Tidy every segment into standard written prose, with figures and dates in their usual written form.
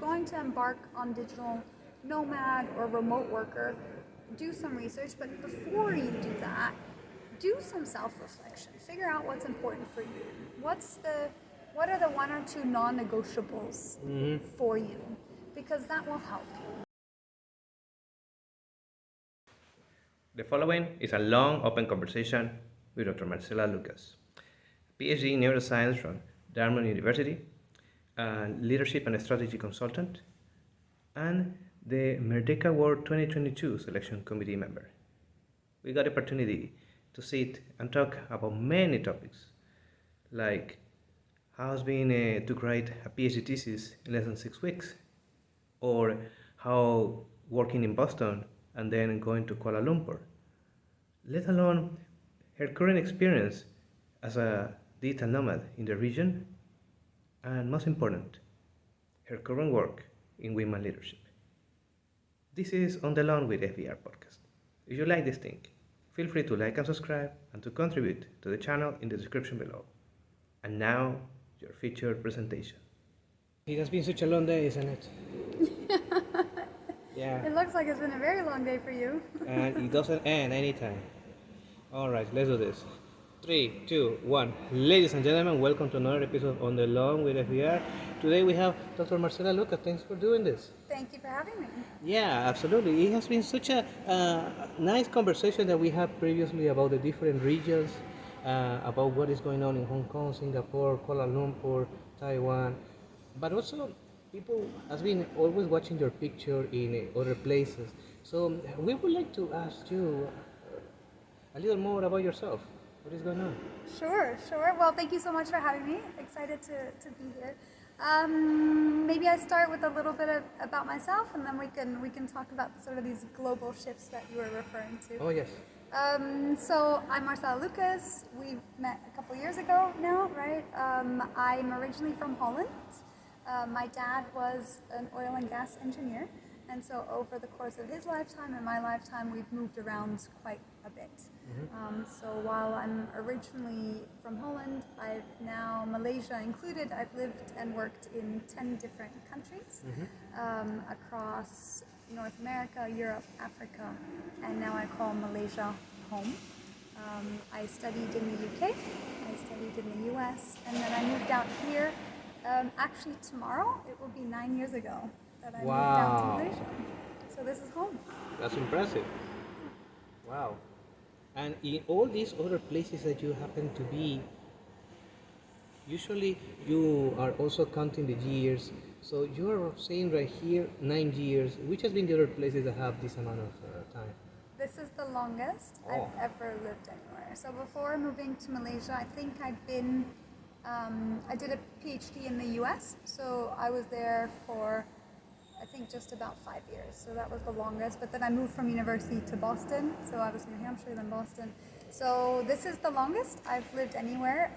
going to embark on digital nomad or remote worker, do some research, but before you do that, do some self-reflection. Figure out what's important for you. What are the one or two non-negotiables for you? Because that will help you. The following is a long, open conversation with Dr. Marcella Lucas, Ph.D. in Neuroscience from Dartmouth University, a leadership and strategy consultant, and the Merdeka Award 2022 selection committee member. We got the opportunity to sit and talk about many topics, like how it's been to write a PhD thesis in less than 6 weeks, or how working in Boston and then going to Kuala Lumpur, let alone her current experience as a digital nomad in the region, and most important, her current work in women leadership. This is On the Lawn with FVR podcast. If you like this thing, feel free to like and subscribe and to contribute to the channel in the description below. And now, your featured presentation. It has been such a long day, isn't it? Yeah. It looks like it's been a very long day for you. And it doesn't end anytime. All right, let's do this. 3, 2, 1. Ladies and gentlemen, welcome to another episode On the Lawn with FVR. Today we have Dr. Marcella Lucas. Thanks for doing this. Thank you for having me. Yeah, absolutely. It has been such a nice conversation that we had previously about the different regions, about what is going on in Hong Kong, Singapore, Kuala Lumpur, Taiwan. But also, people has been always watching your picture in other places. So we would like to ask you a little more about yourself. What is going on? Sure. Well, thank you so much for having me. Excited to be here. Maybe I start with a little bit about myself, and then we can talk about sort of these global shifts that you were referring to. Oh, yes. So I'm Marcella Lucas. We met a couple years ago now, right? I'm originally from Holland. My dad was an oil and gas engineer, and so over the course of his lifetime and my lifetime, we've moved around quite a bit. So while I'm originally from Holland, I've now, Malaysia included, I've lived and worked in 10 different countries across North America, Europe, Africa, and now I call Malaysia home. I studied in the UK, I studied in the US, and then I moved out here. Actually, tomorrow, it will be 9 years ago that I moved out to Malaysia. So this is home. That's impressive. Wow. And in all these other places that you happen to be, usually you are also counting the years. So you are saying right here 9 years. Which has been the other places that have this amount of time? This is the longest I've ever lived anywhere. So before moving to Malaysia, I think I'd been, I did a Ph.D. in the US. So I was there for, I think, just about 5 years. So that was the longest. But then I moved from university to Boston. So I was in New Hampshire, then Boston. So this is the longest I've lived anywhere,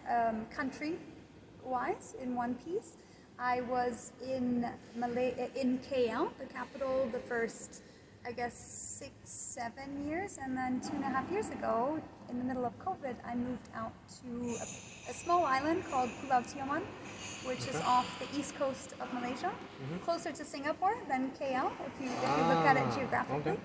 country-wise, in one piece. I was in KL, the capital, the first, I guess, 6-7 years. And then 2.5 years ago, in the middle of COVID, I moved out to a small island called Pulau Tioman, which is off the east coast of Malaysia, closer to Singapore than KL, if you look at it geographically. Okay.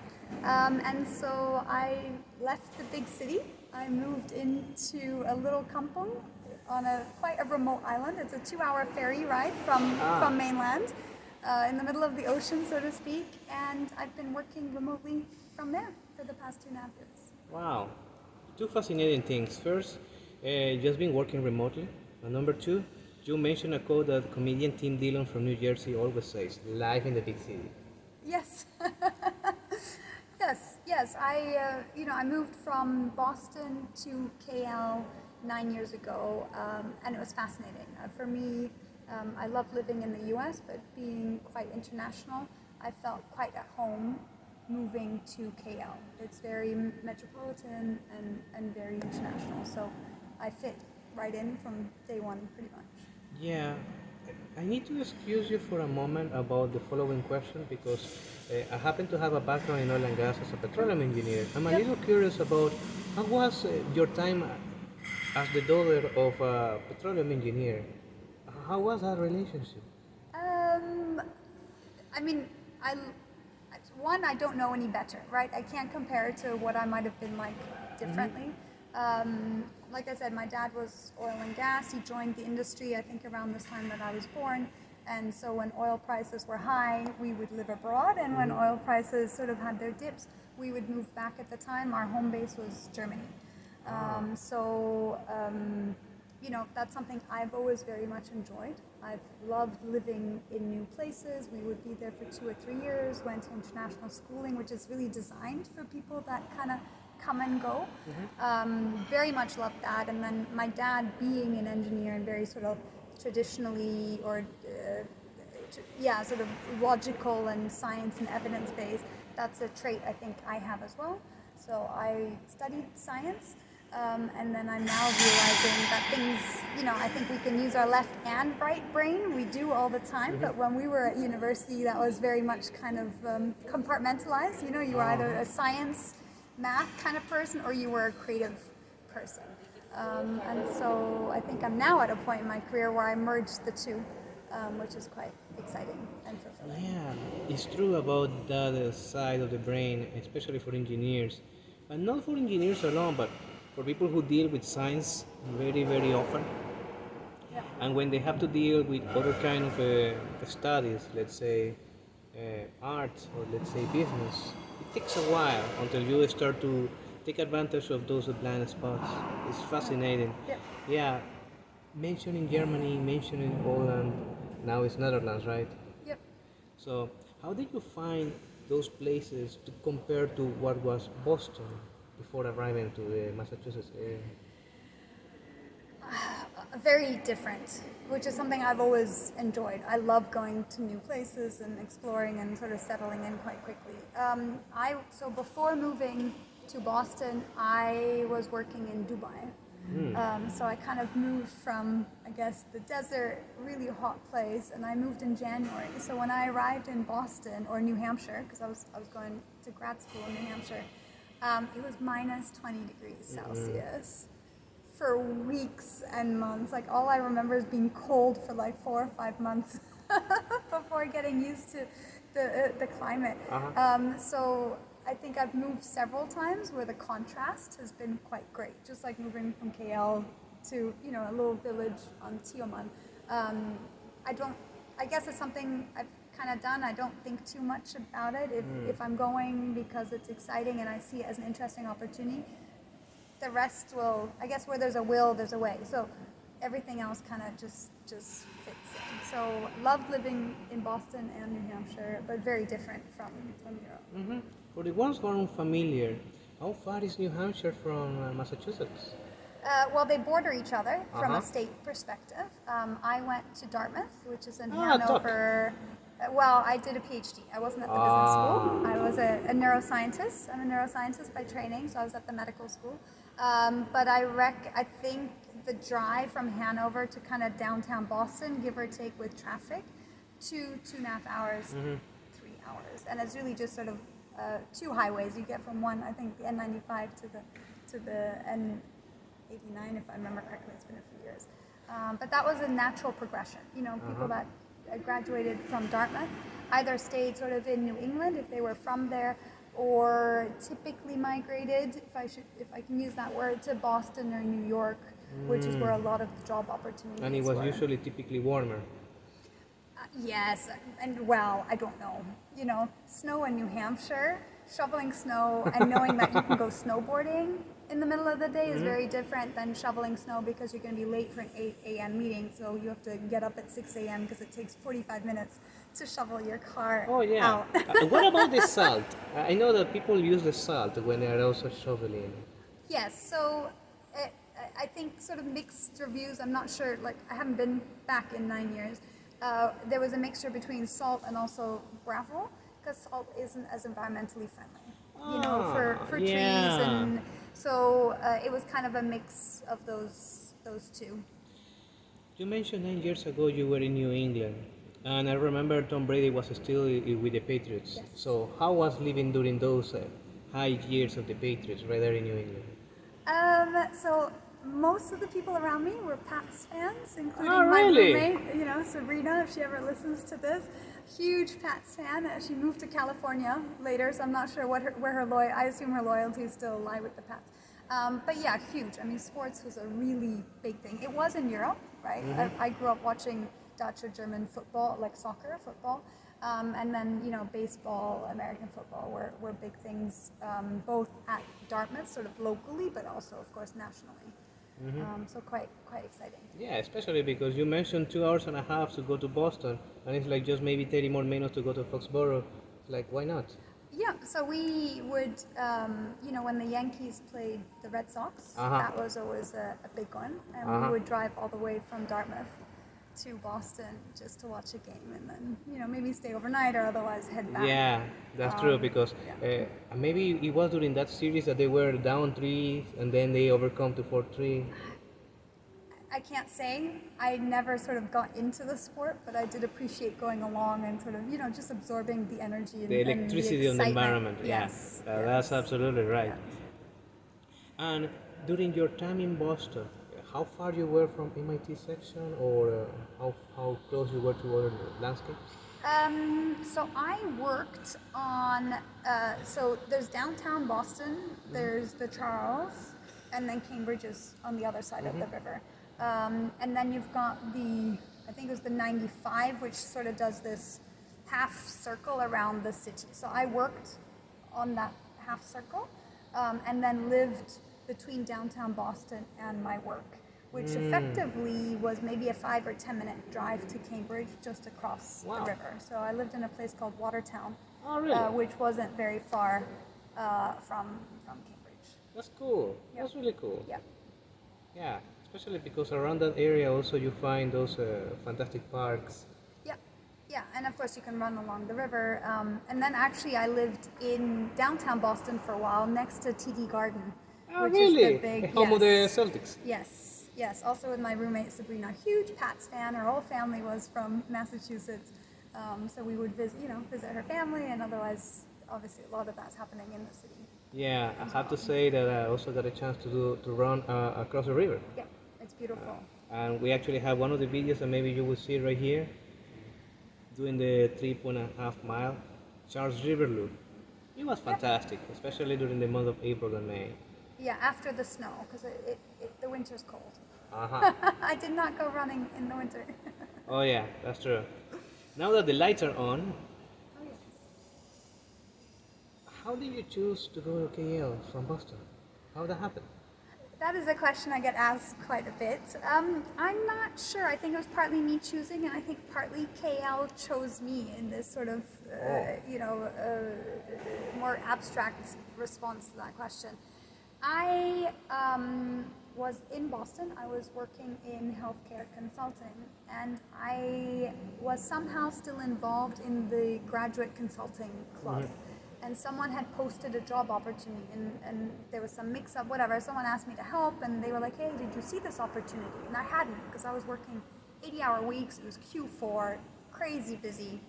And so I left the big city. I moved into a little kampung on quite a remote island. It's a 2-hour ferry ride from mainland, in the middle of the ocean, so to speak. And I've been working remotely from there for the past 2.5 years. Wow. 2 fascinating things. First, just been working remotely. And number 2, you mentioned a quote that comedian Tim Dillon from New Jersey always says, life in the big city. Yes. yes. I moved from Boston to KL 9 years ago, and it was fascinating. For me, I love living in the US, but being quite international, I felt quite at home moving to KL. It's very metropolitan and very international, so I fit right in from day one, pretty much. Yeah, I need to excuse you for a moment about the following question because I happen to have a background in oil and gas as a petroleum engineer. I'm a little curious about how was your time as the daughter of a petroleum engineer? How was that relationship? mean, I don't know any better, right? I can't compare it to what I might have been like differently. Like I said, my dad was oil and gas. He joined the industry, I think, around this time that I was born. And so when oil prices were high, we would live abroad. And when oil prices sort of had their dips, we would move back. At the time, our home base was Germany. You know, that's something I've always very much enjoyed. I've loved living in new places. We would be there for 2 or 3 years, went to international schooling, which is really designed for people that kind of come and go. Very much loved that. And then my dad being an engineer and very sort of traditionally sort of logical and science and evidence-based, that's a trait I think I have as well. So I studied science. And then I'm now realizing that things, you know, I think we can use our left and right brain. We do all the time, but when we were at university, that was very much kind of compartmentalized. You know, you were either a science, math kind of person, or you were a creative person. And so I think I'm now at a point in my career where I merged the two, which is quite exciting and fulfilling. Yeah, it's true about that side of the brain, especially for engineers. And not for engineers alone, but for people who deal with science very, very often. Yeah. And when they have to deal with other kind of studies, let's say art or let's say business, it takes a while until you start to take advantage of those blind spots. It's fascinating. Yep. Yeah, mentioning Germany, mentioning Holland, now it's Netherlands, right? Yep. So how did you find those places to compare to what was Boston before arriving to the Massachusetts area? Very different, which is something I've always enjoyed. I love going to new places and exploring and sort of settling in quite quickly. So before moving to Boston, I was working in Dubai. So I kind of moved from, I guess, the desert, really hot place, and I moved in January. So when I arrived in Boston, or New Hampshire, because I was going to grad school in New Hampshire, it was minus 20 degrees Celsius for weeks and months. Like, all I remember is being cold for like 4 or 5 months before getting used to the climate. So I think I've moved several times where the contrast has been quite great. Just like moving from KL to, you know, a little village on Tioman. I guess it's something I've kind of done. I don't think too much about it. If I'm going because it's exciting and I see it as an interesting opportunity, the rest will, I guess where there's a will, there's a way. So everything else kind of just fits in. So loved living in Boston and New Hampshire, but very different from Europe. For the ones who are unfamiliar, how far is New Hampshire from Massachusetts? Well, they border each other from a state perspective. I went to Dartmouth, which is in Hanover. Well, I did a Ph.D. I wasn't at the business school. I was a neuroscientist. I'm a neuroscientist by training, so I was at the medical school. But I think the drive from Hanover to kind of downtown Boston, give or take with traffic, 2.5 hours, 3 hours. And it's really just sort of 2 highways. You get from one, I think, the N95 to the N89, if I remember correctly. It's been a few years. But that was a natural progression. You know, people that graduated from Dartmouth either stayed sort of in New England if they were from there, or typically migrated, if I can use that word, to Boston or New York, which is where a lot of the job opportunities And it was were. usually typically warmer. Yes, and well, I don't know. You know, snow in New Hampshire, shoveling snow and knowing that you can go snowboarding in the middle of the day is very different than shoveling snow because you're going to be late for an 8 a.m. meeting, so you have to get up at 6 a.m. because it takes 45 minutes to shovel your car out. What about the salt? I know that people use the salt when they are also shoveling. Yes, so I think sort of mixed reviews. I'm not sure, like, I haven't been back in 9 years. There was a mixture between salt and also gravel, because salt isn't as environmentally friendly, you know, for trees. And so it was kind of a mix of those two. You mentioned 9 years ago you were in New England, and I remember Tom Brady was still with the Patriots. Yes. So how was living during those high years of the Patriots right there in New England? So most of the people around me were Pats fans, including Oh, my really? roommate, you know, Sabrina, if she ever listens to this. huge Pats fan. She moved to California later, so I'm not sure where her I assume her loyalties still lie with the Pats. But yeah, huge. I mean, sports was a really big thing. It was in Europe, right? I grew up watching Dutch or German football, like soccer, football. And then, baseball, American football were big things, both at Dartmouth, sort of locally, but also, of course, nationally. So quite exciting. Yeah, especially because you mentioned 2 hours and a half to go to Boston, and it's like just maybe 30 more minutes to go to Foxborough. Like, why not? Yeah, so we would, when the Yankees played the Red Sox, that was always a big one. And we would drive all the way from Dartmouth to Boston just to watch a game and then, maybe stay overnight or otherwise head back. Yeah, that's true because maybe it was during that series that they were down 3 and then they overcome to 4-3. I can't say. I never sort of got into the sport, but I did appreciate going along and sort of, just absorbing the energy and The electricity and on the environment. Yes. Yeah, that's absolutely right. Yeah. And during your time in Boston, how far you were from MIT section, or how close you were to other landscapes? So I worked on, so there's downtown Boston, there's the Charles, and then Cambridge is on the other side of the river. And then you've got I think it was the 95, which sort of does this half circle around the city. So I worked on that half circle, and then lived between downtown Boston and my work, which effectively was maybe a 5 or 10 minute drive to Cambridge, just across the river. So I lived in a place called Watertown, which wasn't very far from Cambridge. That's cool. Yep. That's really cool. Yeah. Yeah, especially because around that area also you find those fantastic parks. Yeah, and of course you can run along the river. And then actually I lived in downtown Boston for a while, next to TD Garden, which is the big home of the Celtics. Yes. Also with my roommate Sabrina, huge Pats fan. Her whole family was from Massachusetts, so we would visit her family, and otherwise, obviously, a lot of that's happening in the city. Yeah, I have to say that I also got a chance to run across the river. Yeah, it's beautiful. And we actually have one of the videos, and maybe you will see it right here, doing the 3.5 mile Charles River loop. It was fantastic, especially during the month of April and May. Yeah, after the snow, because the winter's cold. I did not go running in the winter. Oh yeah, that's true. Now that the lights are on, how did you choose to go to KL from Boston? How did that happen? That is a question I get asked quite a bit. I'm not sure. I think it was partly me choosing, and I think partly KL chose me in this sort of, more abstract response to that question. I was in Boston. I was working in healthcare consulting, and I was somehow still involved in the graduate consulting club. And someone had posted a job opportunity, and there was some mix-up, whatever. Someone asked me to help, and they were like, hey, did you see this opportunity? And I hadn't, because I was working 80-hour weeks. It was Q4, crazy busy.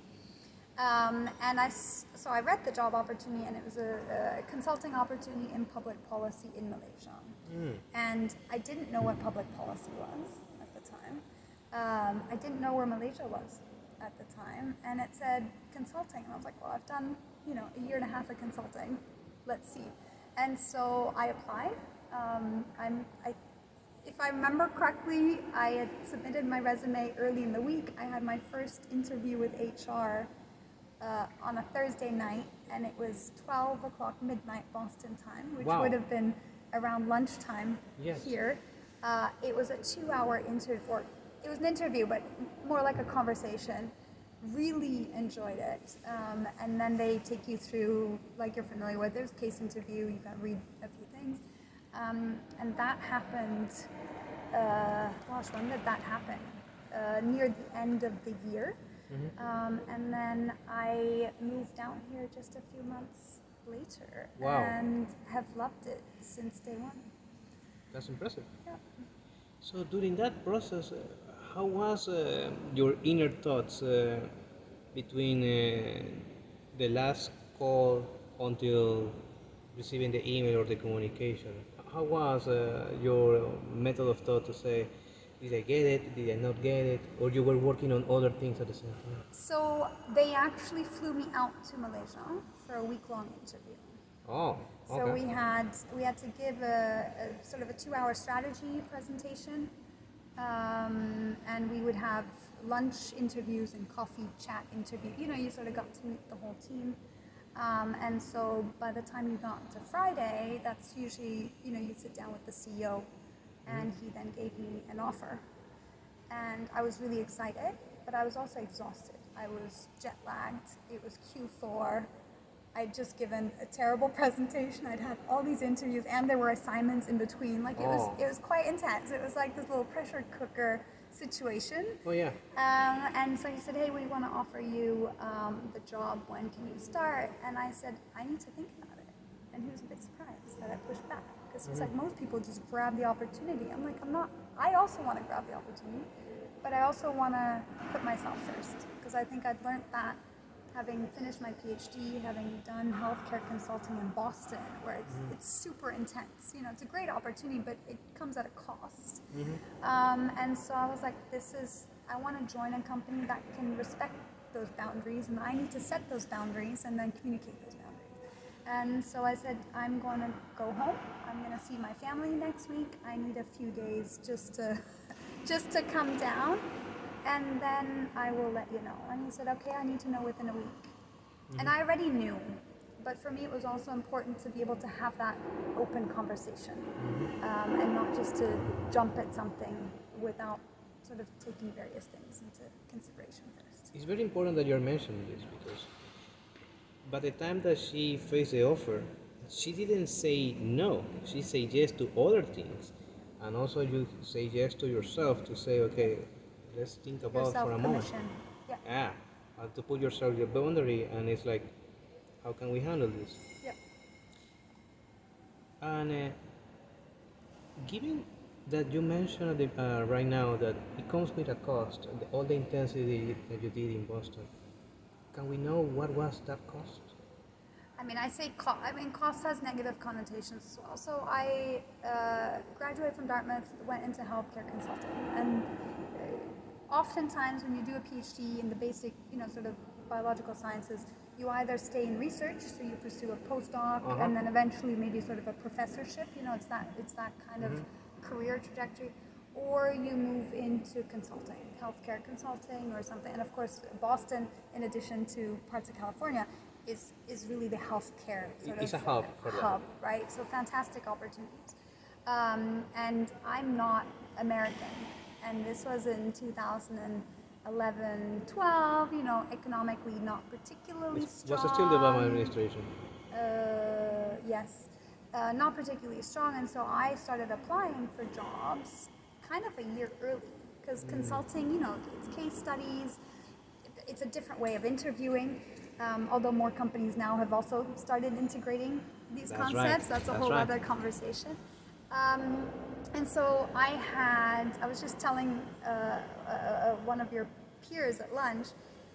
So I read the job opportunity, and it was a consulting opportunity in public policy in Malaysia. And I didn't know what public policy was at the time. I didn't know where Malaysia was at the time, and it said consulting, and I was like, well, I've done a year and a half of consulting. Let's see. And so I applied. If I remember correctly, I had submitted my resume early in the week. I had my first interview with HR on a Thursday night, and it was 12 o'clock midnight Boston time, which would have been around lunchtime here. It was a 2-hour interview, or it was an interview, but more like a conversation. Really enjoyed it. And then they take you through, like you're familiar with, there's case interview, you can read a few things. And that happened, when did that happen? Near the end of the year. And then I moved down here just a few months later. And have loved it since day one. That's impressive. Yeah. So during that process, how was your inner thoughts between the last call until receiving the email or the communication? How was your method of thought to say, Did I get it? Did I not get it? Or you were working on other things at the same time? So they actually flew me out to Malaysia for a week-long interview. Oh, So okay. we had to give a sort of a 2-hour strategy presentation, and we would have lunch interviews and coffee chat interview. You know, you sort of got to meet the whole team. And so by the time you got to Friday, that's usually, you know, you'd sit down with the CEO, and he then gave me an offer. And I was really excited, but I was also exhausted. I was jet lagged. It was Q4. I'd just given a terrible presentation. I'd had all these interviews, and there were assignments in between. Like it was quite intense. It was like this little pressure cooker situation. Oh, yeah. And so he said, "Hey, we want to offer you the job. When can you start?" And I said, "I need to think about it." And he was a bit surprised that I pushed back, because he's like, most people just grab the opportunity. I'm like, I'm not. I also want to grab the opportunity, but I also want to put myself first, because I think I'd learned that having finished my Ph.D., having done healthcare consulting in Boston, where it's super intense. You know, it's a great opportunity, but it comes at a cost. And so I was like, I want to join a company that can respect those boundaries, and I need to set those boundaries and then communicate those boundaries. And so I said, I'm going to go home. I'm going to see my family next week. I need a few days just to come down, and then I will let you know. And he said, okay, I need to know within a week. And I already knew, but for me it was also important to be able to have that open conversation, and not just to jump at something without sort of taking various things into consideration first. It's very important that you're mentioning this, because by the time that she faced the offer, she didn't say no. She said yes to other things. And also you say yes to yourself to say, okay, let's think about for a moment. Self-permission. Yeah. Yeah, to put yourself your boundary, and it's like, how can we handle this? Yep. And given that you mentioned right now that it comes with a cost, all the intensity that you did in Boston, can we know what was that cost? I mean, cost has negative connotations as well. So I graduated from Dartmouth, went into healthcare consulting, and oftentimes when you do a PhD in the basic, you know, sort of biological sciences, you either stay in research, so you pursue a postdoc, and then eventually maybe sort of a professorship. You know, it's that kind of career trajectory, or you move into consulting, healthcare consulting or something. And of course, Boston, in addition to parts of California, is really the healthcare sort it's of a hub for hub, right? So fantastic opportunities. And I'm not American, and this was in 2011, 12. You know, economically not particularly strong. Was it still the Obama administration? Yes, not particularly strong, and so I started applying for jobs kind of a year early, because consulting, you know, it's case studies, it's a different way of interviewing, although more companies now have also started integrating these concepts. That's a whole other conversation. And so I was just telling one of your peers at lunch,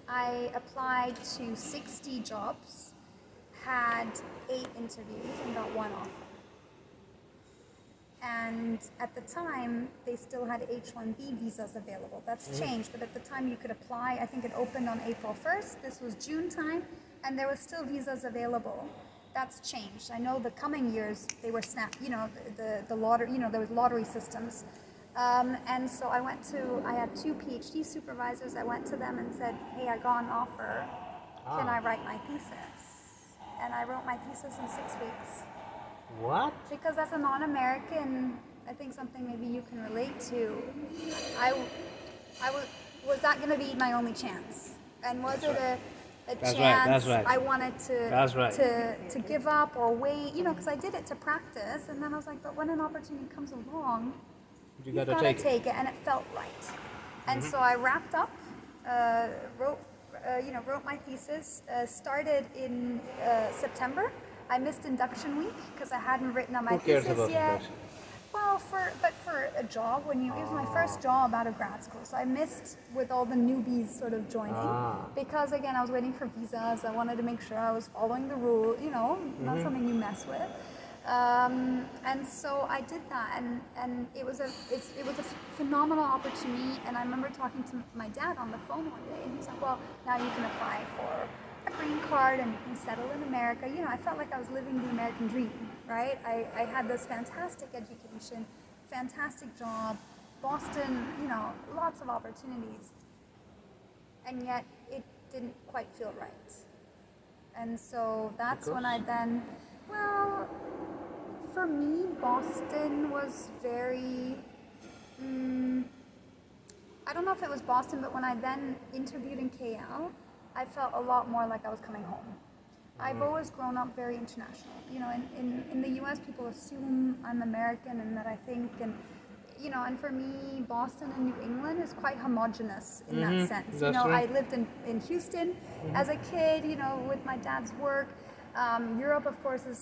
I applied to 60 jobs, had 8 interviews, and got 1 offer. And at the time, they still had H-1B visas available. That's changed, but at the time you could apply. I think it opened on April 1st. This was June time, and there was still visas available. That's changed. I know the coming years, they were you know, the lottery, you know, there was lottery systems. And so I had 2 PhD supervisors. I went to them and said, hey, I got an offer. Can I write my thesis? And I wrote my thesis in 6 weeks. What? Because as a non-American, I think something maybe you can relate to. Was that going to be my only chance? And was it a chance I wanted to give up or wait? You know, because I did it to practice, and then I was like, but when an opportunity comes along, you gotta take it, and it felt right. And so I wrapped up, wrote my thesis, started in September. I missed induction week because I hadn't written on my thesis yet. Well, for a job, it was my first job out of grad school, so I missed with all the newbies sort of joining, because again I was waiting for visas. I wanted to make sure I was following the rule, you know, not something you mess with. And so I did that, and it was a phenomenal opportunity. And I remember talking to my dad on the phone one day, and he's like, "Well, now you can apply for a green card and you can settle in America." You know, I felt like I was living the American dream, right? I had this fantastic education, fantastic job, Boston, you know, lots of opportunities, and yet it didn't quite feel right. And so that's when I then, well, for me, Boston was very, I don't know if it was Boston, but when I then interviewed in KL, I felt a lot more like I was coming home. I've always grown up very international. You know, in the US, people assume I'm American and that I think, and you know, and for me, Boston and New England is quite homogenous in that sense. You know, I lived in Houston as a kid, you know, with my dad's work. Europe, of course, it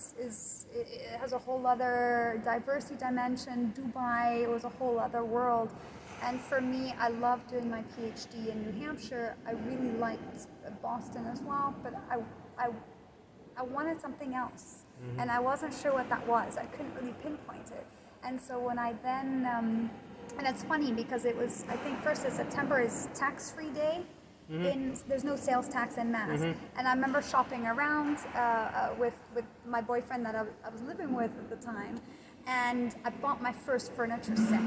has a whole other diversity dimension. Dubai, it was a whole other world. And for me, I loved doing my Ph.D. in New Hampshire. I really liked Boston as well, but I wanted something else. And I wasn't sure what that was. I couldn't really pinpoint it. And so when I then, and it's funny because it was, I think 1st of September is tax-free day. There's no sales tax in Mass. And I remember shopping around with my boyfriend that I was living with at the time. And I bought my first furniture set,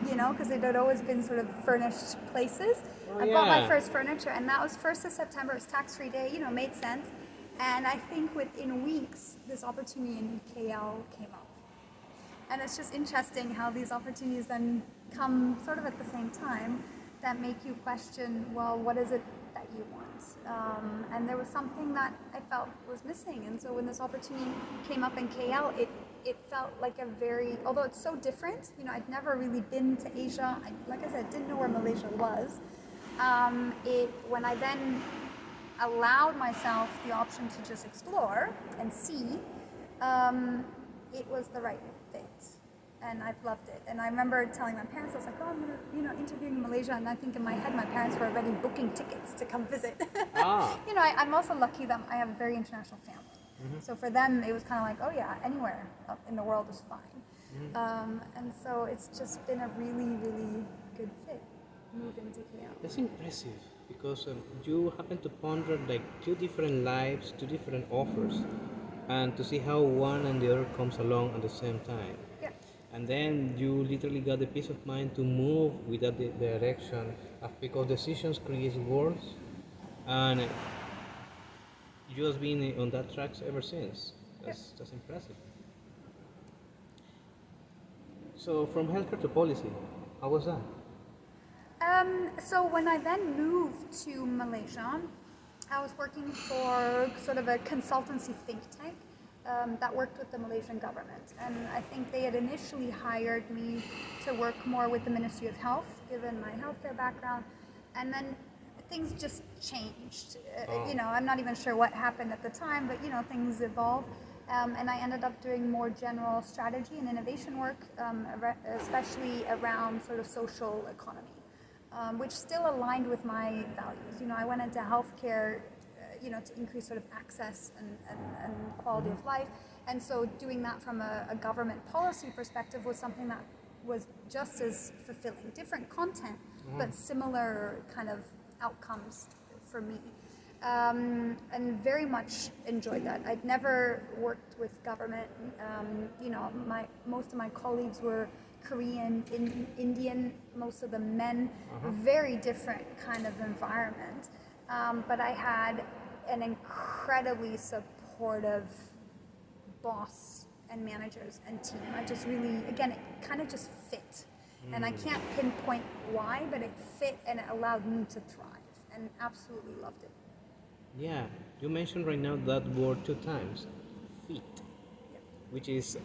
you know, because it had always been sort of furnished places. I bought my first furniture, and that was 1st of September. It was tax-free day, you know, made sense. And I think within weeks, this opportunity in KL came up. And it's just interesting how these opportunities then come sort of at the same time that make you question, well, what is it that you want? And there was something that I felt was missing. And so when this opportunity came up in KL, it felt like a very, although it's so different, you know, I'd never really been to Asia. Like I said, didn't know where Malaysia was. When I then allowed myself the option to just explore and see, it was the right fit. And I've loved it. And I remember telling my parents, I was like, oh, I'm gonna, you know, interviewing in Malaysia. And I think in my head, my parents were already booking tickets to come visit. You know, I'm also lucky that I have a very international family. So for them, it was kind of like, oh yeah, anywhere in the world is fine. And so it's just been a really, really good fit, move into KL. That's impressive because you happen to ponder like two different lives, two different offers, and to see how one and the other comes along at the same time. Yeah. And then you literally got the peace of mind to move without the direction because decisions create worlds, and you have been on that track ever since. That's impressive. So from healthcare to policy, how was that? So when I then moved to Malaysia, I was working for sort of a consultancy think tank that worked with the Malaysian government. And I think they had initially hired me to work more with the Ministry of Health, given my healthcare background. And then things just changed. You know, I'm not even sure what happened at the time, but you know, things evolved. And I ended up doing more general strategy and innovation work, especially around sort of social economy, which still aligned with my values. You know, I went into healthcare, you know, to increase sort of access and quality of life. And so doing that from a government policy perspective was something that was just as fulfilling. Different content, but similar kind of outcomes for me. And very much enjoyed that. I'd never worked with government. You know, most of my colleagues were Korean, Indian, most of them men, very different kind of environment. But I had an incredibly supportive boss and managers and team. I just really, again, it kind of just fit. And I can't pinpoint why, but it fit and it allowed me to thrive, and absolutely loved it. Yeah, you mentioned right now that word 2 times, fit, which is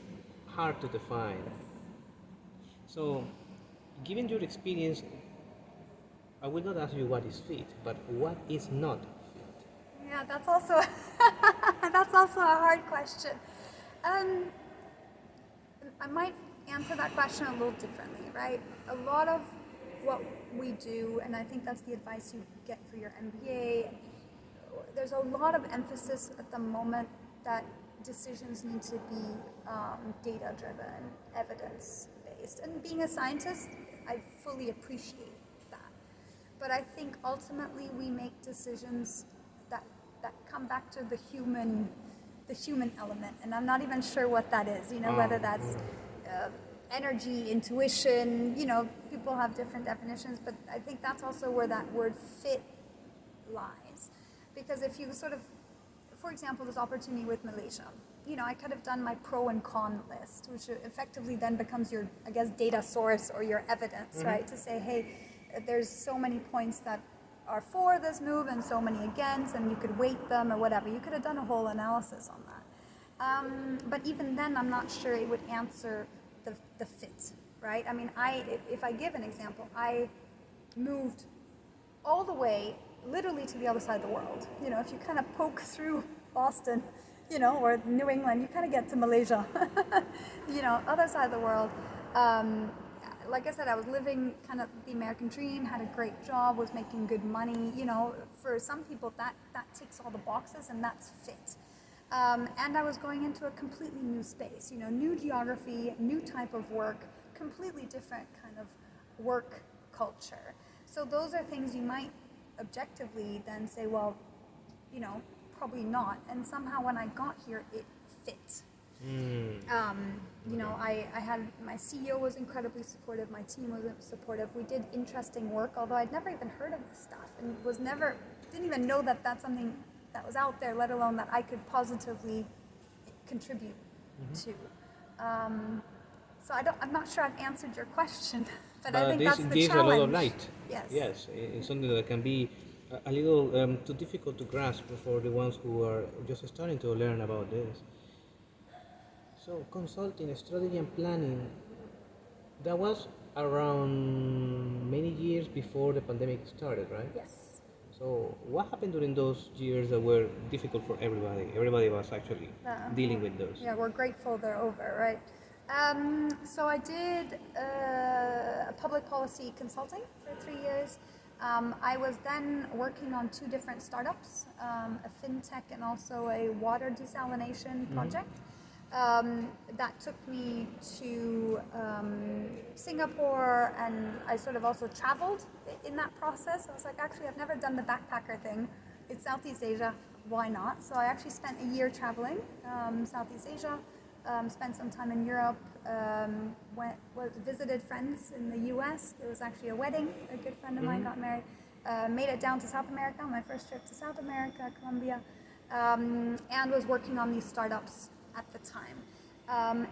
hard to define. So, given your experience, I will not ask you what is fit, but what is not fit? Yeah, that's also that's also a hard question. I might answer that question a little differently, right? A lot of what we do, and I think that's the advice you get for your MBA, there's a lot of emphasis at the moment that decisions need to be data-driven, evidence-based. And being a scientist, I fully appreciate that. But I think ultimately we make decisions that come back to the human element, and I'm not even sure what that is. Whether that's energy, intuition. People have different definitions, but I think that's also where that word fit lies. Because if you sort of, for example, this opportunity with Malaysia, I could have done my pro and con list, which effectively then becomes your, I guess, data source or your evidence, right? To say, hey, there's so many points that are for this move and so many against, and you could weight them or whatever. You could have done a whole analysis on that. But even then, I'm not sure it would answer the fit, right? I mean, if I give an example, I moved all the way literally to the other side of the world. If you kind of poke through Boston, or New England, you kind of get to Malaysia. Other side of the world. Like I said, I was living kind of the American dream, had a great job, was making good money. For some people that ticks all the boxes, and that's fit. And I was going into a completely new space, new geography, new type of work, completely different kind of work culture. So those are things you might objectively then say, well, probably not. And somehow when I got here, it fit. I had, my CEO was incredibly supportive, my team was supportive. We did interesting work, although I'd never even heard of this stuff and didn't even know that that's something that was out there, let alone that I could positively contribute to. So I'm not sure I've answered your question, but I think that's the challenge. This gives a lot of light. Yes. It's something that can be a little too difficult to grasp for the ones who are just starting to learn about this. So consulting, strategy and planning, that was around many years before the pandemic started, right? Yes. So what happened during those years that were difficult for everybody? Everybody was actually dealing with those. Yeah, we're grateful they're over, right? So I did public policy consulting for 3 years. I was then working on 2 different startups, a fintech and also a water desalination project. That took me to Singapore, and I sort of also traveled in that process. I was like, actually, I've never done the backpacker thing. It's Southeast Asia, why not? So I actually spent a year traveling Southeast Asia, spent some time in Europe, visited friends in the US. There was actually a wedding, a good friend of mine got married. Made it down to South America, my first trip to South America, Colombia, and was working on these startups at the time.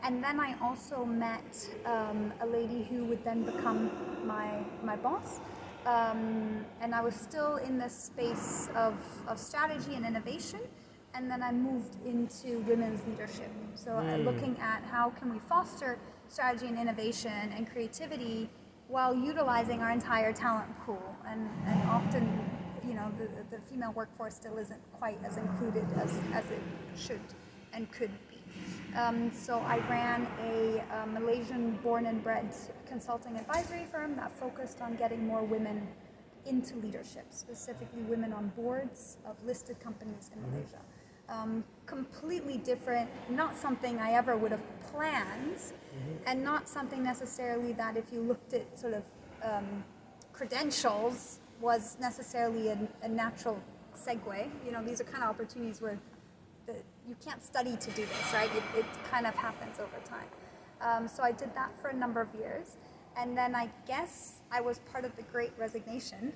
And then I also met a lady who would then become my boss. And I was still in this space of strategy and innovation. And then I moved into women's leadership. So looking at how can we foster strategy and innovation and creativity while utilizing our entire talent pool. And often, the female workforce still isn't quite as included as it should and could be. So I ran a Malaysian born and bred consulting advisory firm that focused on getting more women into leadership, specifically women on boards of listed companies in Malaysia. Completely different, not something I ever would have planned, and not something necessarily that if you looked at sort of credentials was necessarily a natural segue. These are kind of opportunities where you can't study to do this, right? It kind of happens over time. So I did that for a number of years. And then I guess I was part of the Great Resignation.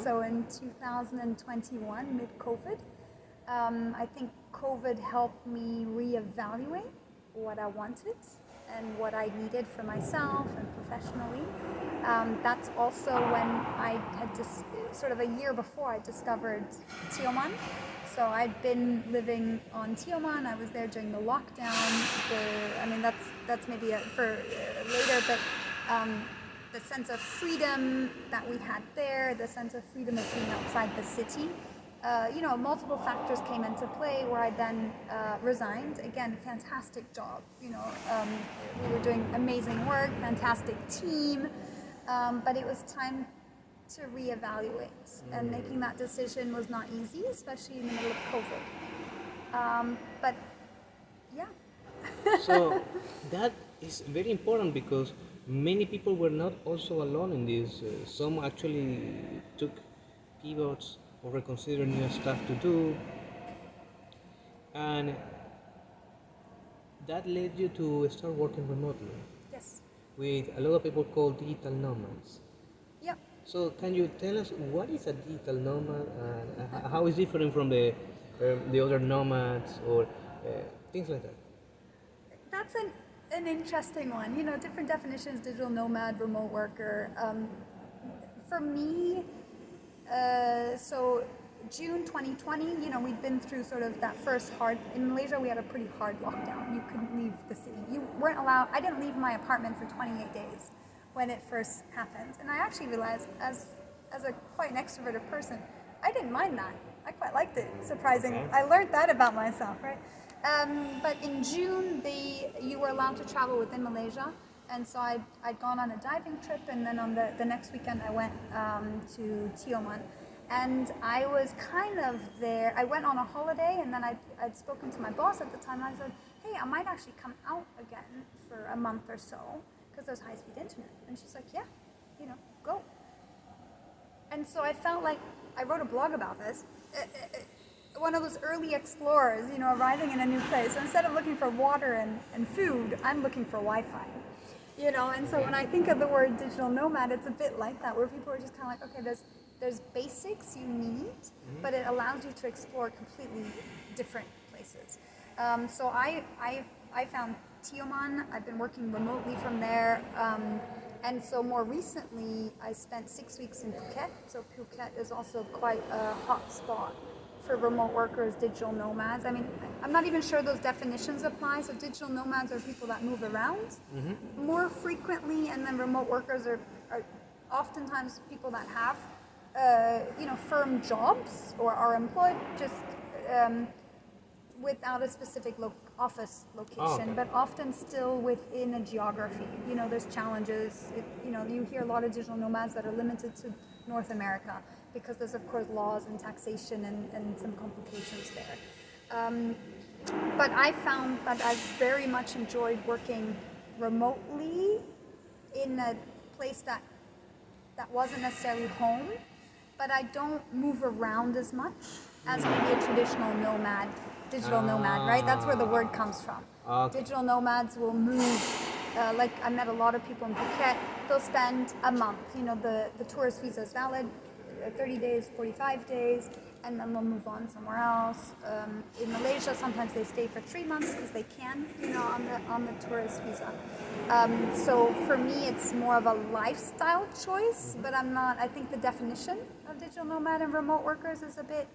So in 2021, mid-COVID, I think COVID helped me reevaluate what I wanted and what I needed for myself and professionally. That's also when I had just, sort of a year before, I discovered Tioman. So I'd been living on Tioman. I was there during the lockdown. That's maybe for later, but the sense of freedom that we had there, the sense of freedom of being outside the city, multiple factors came into play where I then resigned. Again, fantastic job. We were doing amazing work, fantastic team, but it was time to reevaluate, and making that decision was not easy, especially in the middle of COVID. But yeah. So that is very important because many people were not also alone in this. Some actually took pivots or reconsidered new stuff to do, and that led you to start working remotely Yes. with a lot of people called digital nomads. Yep. So can you tell us what is a digital nomad and how is different from the other nomads or things like that? That's an interesting one. You know, different definitions: digital nomad, remote worker. For me, so June 2020, you know, we'd been through sort of that first hard, in Malaysia we had a pretty hard lockdown. You couldn't leave the city. You weren't allowed, I didn't leave my apartment for 28 days when it first happened. And I actually realized as a quite an extroverted person, I didn't mind that. I quite liked it, surprising. Okay. I learned that about myself, right? But in June, you were allowed to travel within Malaysia. And so I'd gone on a diving trip, and then on the next weekend I went to Tioman. And I was kind of there. I went on a holiday, and then I'd spoken to my boss at the time, and I said, hey, I might actually come out again for a month or so, because there's high-speed internet. And she's like, yeah, you know, go. And so I felt like, I wrote a blog about this, one of those early explorers, you know, arriving in a new place. So instead of looking for water and food, I'm looking for Wi-Fi. You know, and so when I think of the word digital nomad, it's a bit like that, where people are just kind of like, okay, there's basics you need, but it allows you to explore completely different places. So I found Tioman. I've been working remotely from there, and so more recently I spent 6 weeks in Phuket. So Phuket is also quite a hot spot for remote workers, digital nomads. I mean, I'm not even sure those definitions apply. So digital nomads are people that move around more frequently, and then remote workers are oftentimes people that have, you know, firm jobs or are employed just without a specific office location, okay. but often still within a geography. You know, there's challenges. You know, you hear a lot of digital nomads that are limited to North America, because there's of course laws and taxation and some complications there. But I found that I very much enjoyed working remotely in a place that wasn't necessarily home, but I don't move around as much as maybe a traditional nomad, digital nomad, right? That's where the word comes from. Okay. Digital nomads will move, like I met a lot of people in Phuket, they'll spend a month, you know, the tourist visa is valid, 30 days, 45 days, and then they'll move on somewhere else. In Malaysia, sometimes they stay for 3 months because they can, you know, on the tourist visa. So for me, it's more of a lifestyle choice, but I think the definition of digital nomad and remote workers is a bit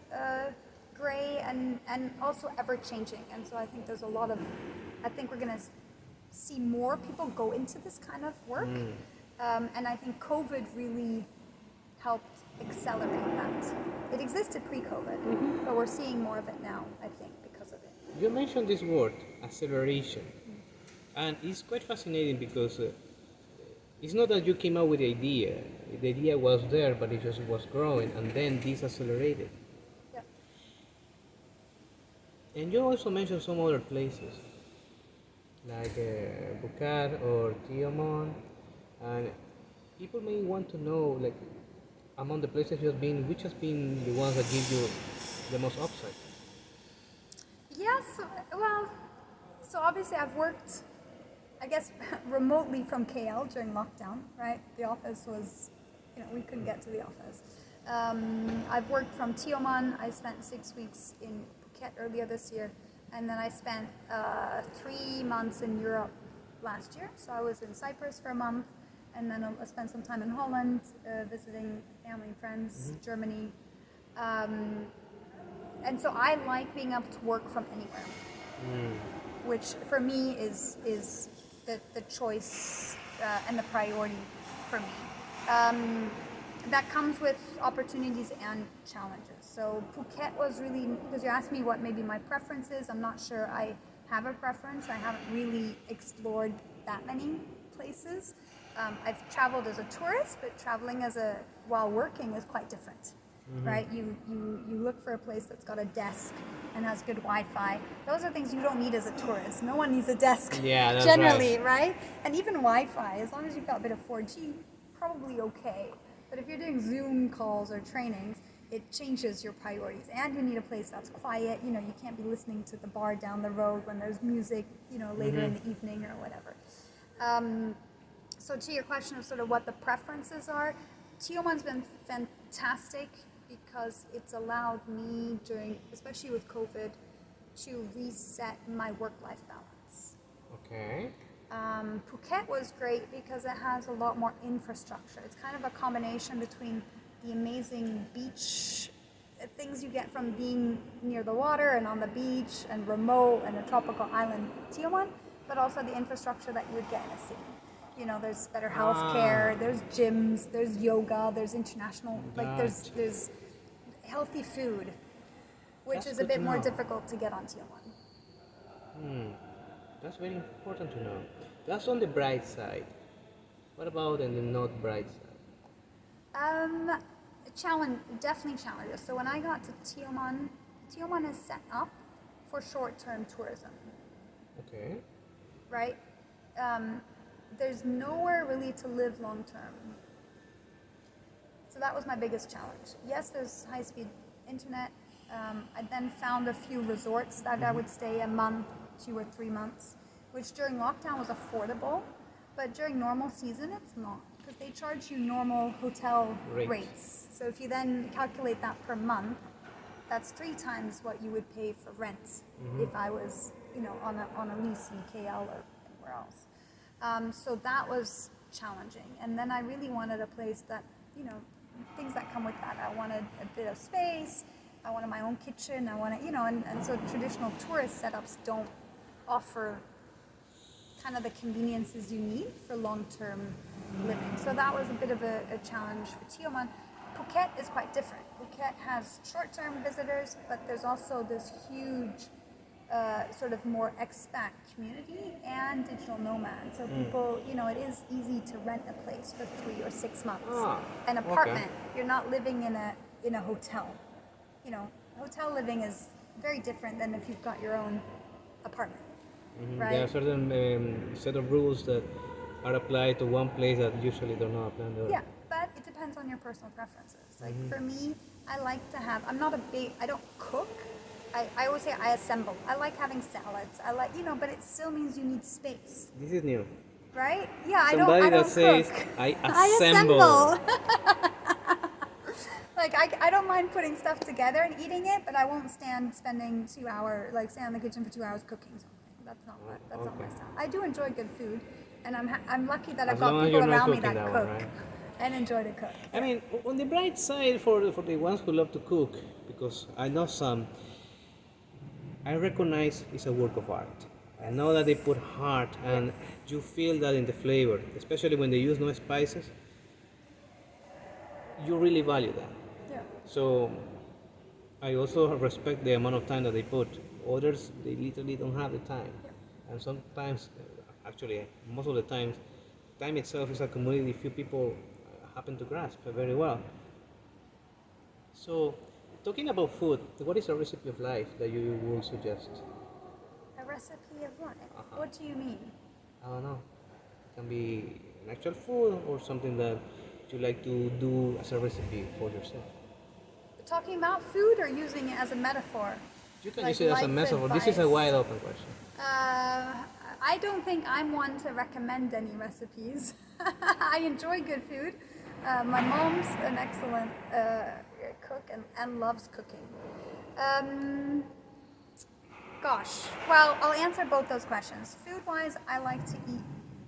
gray and also ever changing. And so I think there's I think we're going to see more people go into this kind of work. And I think COVID really helped accelerate that. It existed pre-COVID, but we're seeing more of it now, I think, because of it. You mentioned this word, acceleration, and it's quite fascinating because it's not that you came up with the idea was there, but it just was growing, and then this accelerated. Yeah. And you also mentioned some other places, like Phuket or Tioman, and people may want to know, like, among the places you have been, which has been the ones that give you the most upside? Yes, well, so obviously I've worked, I guess, remotely from KL during lockdown, right? The office was, you know, we couldn't get to the office. I've worked from Tioman. I spent 6 weeks in Phuket earlier this year, and then I spent 3 months in Europe last year. So I was in Cyprus for a month, and then I spent some time in Holland, visiting family and friends, Germany. And so I like being able to work from anywhere, which for me is the choice and the priority for me. That comes with opportunities and challenges. So Phuket was really, because you asked me what maybe my preference is, I'm not sure I have a preference. I haven't really explored that many places. I've traveled as a tourist, but traveling while working is quite different, right? You look for a place that's got a desk and has good Wi-Fi. Those are things you don't need as a tourist. No one needs a desk Yeah, that's generally, right? And even Wi-Fi, as long as you've got a bit of 4G, probably okay. But if you're doing Zoom calls or trainings, it changes your priorities. And you need a place that's quiet. You know, you can't be listening to the bar down the road when there's music, you know, later in the evening or whatever. So to your question of sort of what the preferences are, Tioman's been fantastic because it's allowed me during, especially with COVID, to reset my work-life balance. Okay. Phuket was great because it has a lot more infrastructure. It's kind of a combination between the amazing beach things you get from being near the water and on the beach and remote and a tropical island, Tioman, but also the infrastructure that you would get in a city. You know, there's better health care, there's gyms, there's yoga, there's international, like there's healthy food, which That's is a good bit to more know. difficult to get on Tioman. That's very important to know. That's on the bright side. What about on the not bright side? Definitely challenges. So when I got to Tioman is set up for short-term tourism, Okay. right? There's nowhere really to live long-term. So that was my biggest challenge. Yes, there's high-speed internet. I then found a few resorts that I would stay a month, 2 or 3 months, which during lockdown was affordable, but during normal season it's not, because they charge you normal hotel rates. So if you then calculate that per month, that's 3 times what you would pay for rent if I was, you know, on a lease in KL or anywhere else. So that was challenging. And then I really wanted a place that, you know, things that come with that. I wanted a bit of space. I wanted my own kitchen. I wanted, you know, and so traditional tourist setups don't offer kind of the conveniences you need for long-term living. So that was a bit of a challenge for Tioman. Phuket is quite different. Phuket has short-term visitors, but there's also this huge sort of more expat community and digital nomads. So people, you know, it is easy to rent a place for 3 or 6 months. An apartment. Okay. You're not living in a hotel. You know, hotel living is very different than if you've got your own apartment. Right? There are certain set of rules that are applied to one place that usually do not apply to the other. Yeah, but it depends on your personal preferences. Like for me, I like to have, I don't cook. I always say I assemble. I like having salads. I like, you know, but it still means you need space. This is new. Right? Yeah, Somebody I don't that says, cook. I I assemble. Like I don't mind putting stuff together and eating it, but I won't stand spending 2 hours, like stand in the kitchen for 2 hours cooking something. That's not my style. I do enjoy good food, and I'm lucky that I've As long got as people you're not around me cooking that that cook one, right? and enjoy to cook. I mean, on the bright side for the ones who love to cook, because I know some, I recognize it's a work of art. I know that they put heart and you feel that in the flavor, especially when they use no spices. You really value that. Yeah. So I also respect the amount of time that they put. Others, they literally don't have the time. And sometimes, actually, most of the times, time itself is a commodity few people happen to grasp very well. So, talking about food, what is a recipe of life that you would suggest? A recipe of life. What do you mean? I don't know. It can be an actual food or something that you like to do as a recipe for yourself. Talking about food or using it as a metaphor? You can Like use it as a life metaphor. This is a advice. wide open question. I don't think I'm one to recommend any recipes. I enjoy good food. My mom's an excellent cook and loves cooking. Gosh, well, I'll answer both those questions. Food-wise, I like to eat.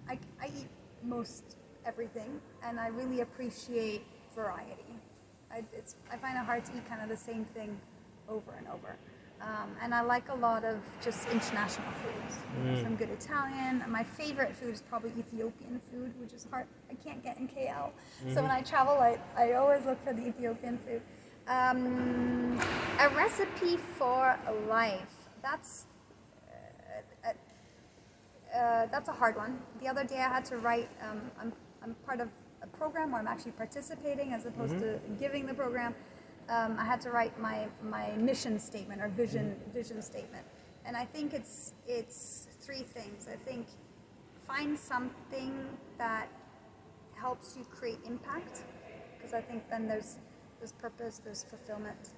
I eat most everything, and I really appreciate variety. I find it hard to eat kind of the same thing over and over. And I like a lot of just international foods. You know, some good Italian. My favorite food is probably Ethiopian food, which is hard. I can't get in KL. So when I travel, I always look for the Ethiopian food. A recipe for life. That's a hard one. The other day I had to write, I'm part of a program where I'm actually participating as opposed to giving the program. I had to write my mission statement or vision statement. And I think it's three things. I think find something that helps you create impact, because I think then there's purpose, there's fulfillment.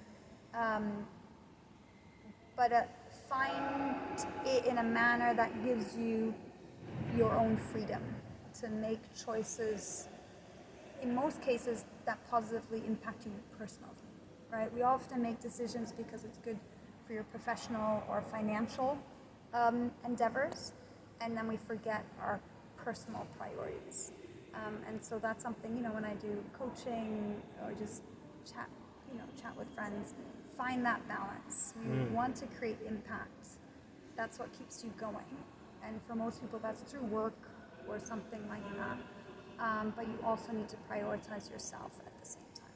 But find it in a manner that gives you your own freedom to make choices, in most cases, that positively impact you personally, right? We often make decisions because it's good for your professional or financial endeavors, and then we forget our personal priorities. And so that's something, when I do coaching or just chat with friends, find that balance. You want to create impact. That's what keeps you going. And for most people, that's through work or something like that. But you also need to prioritize yourself at the same time.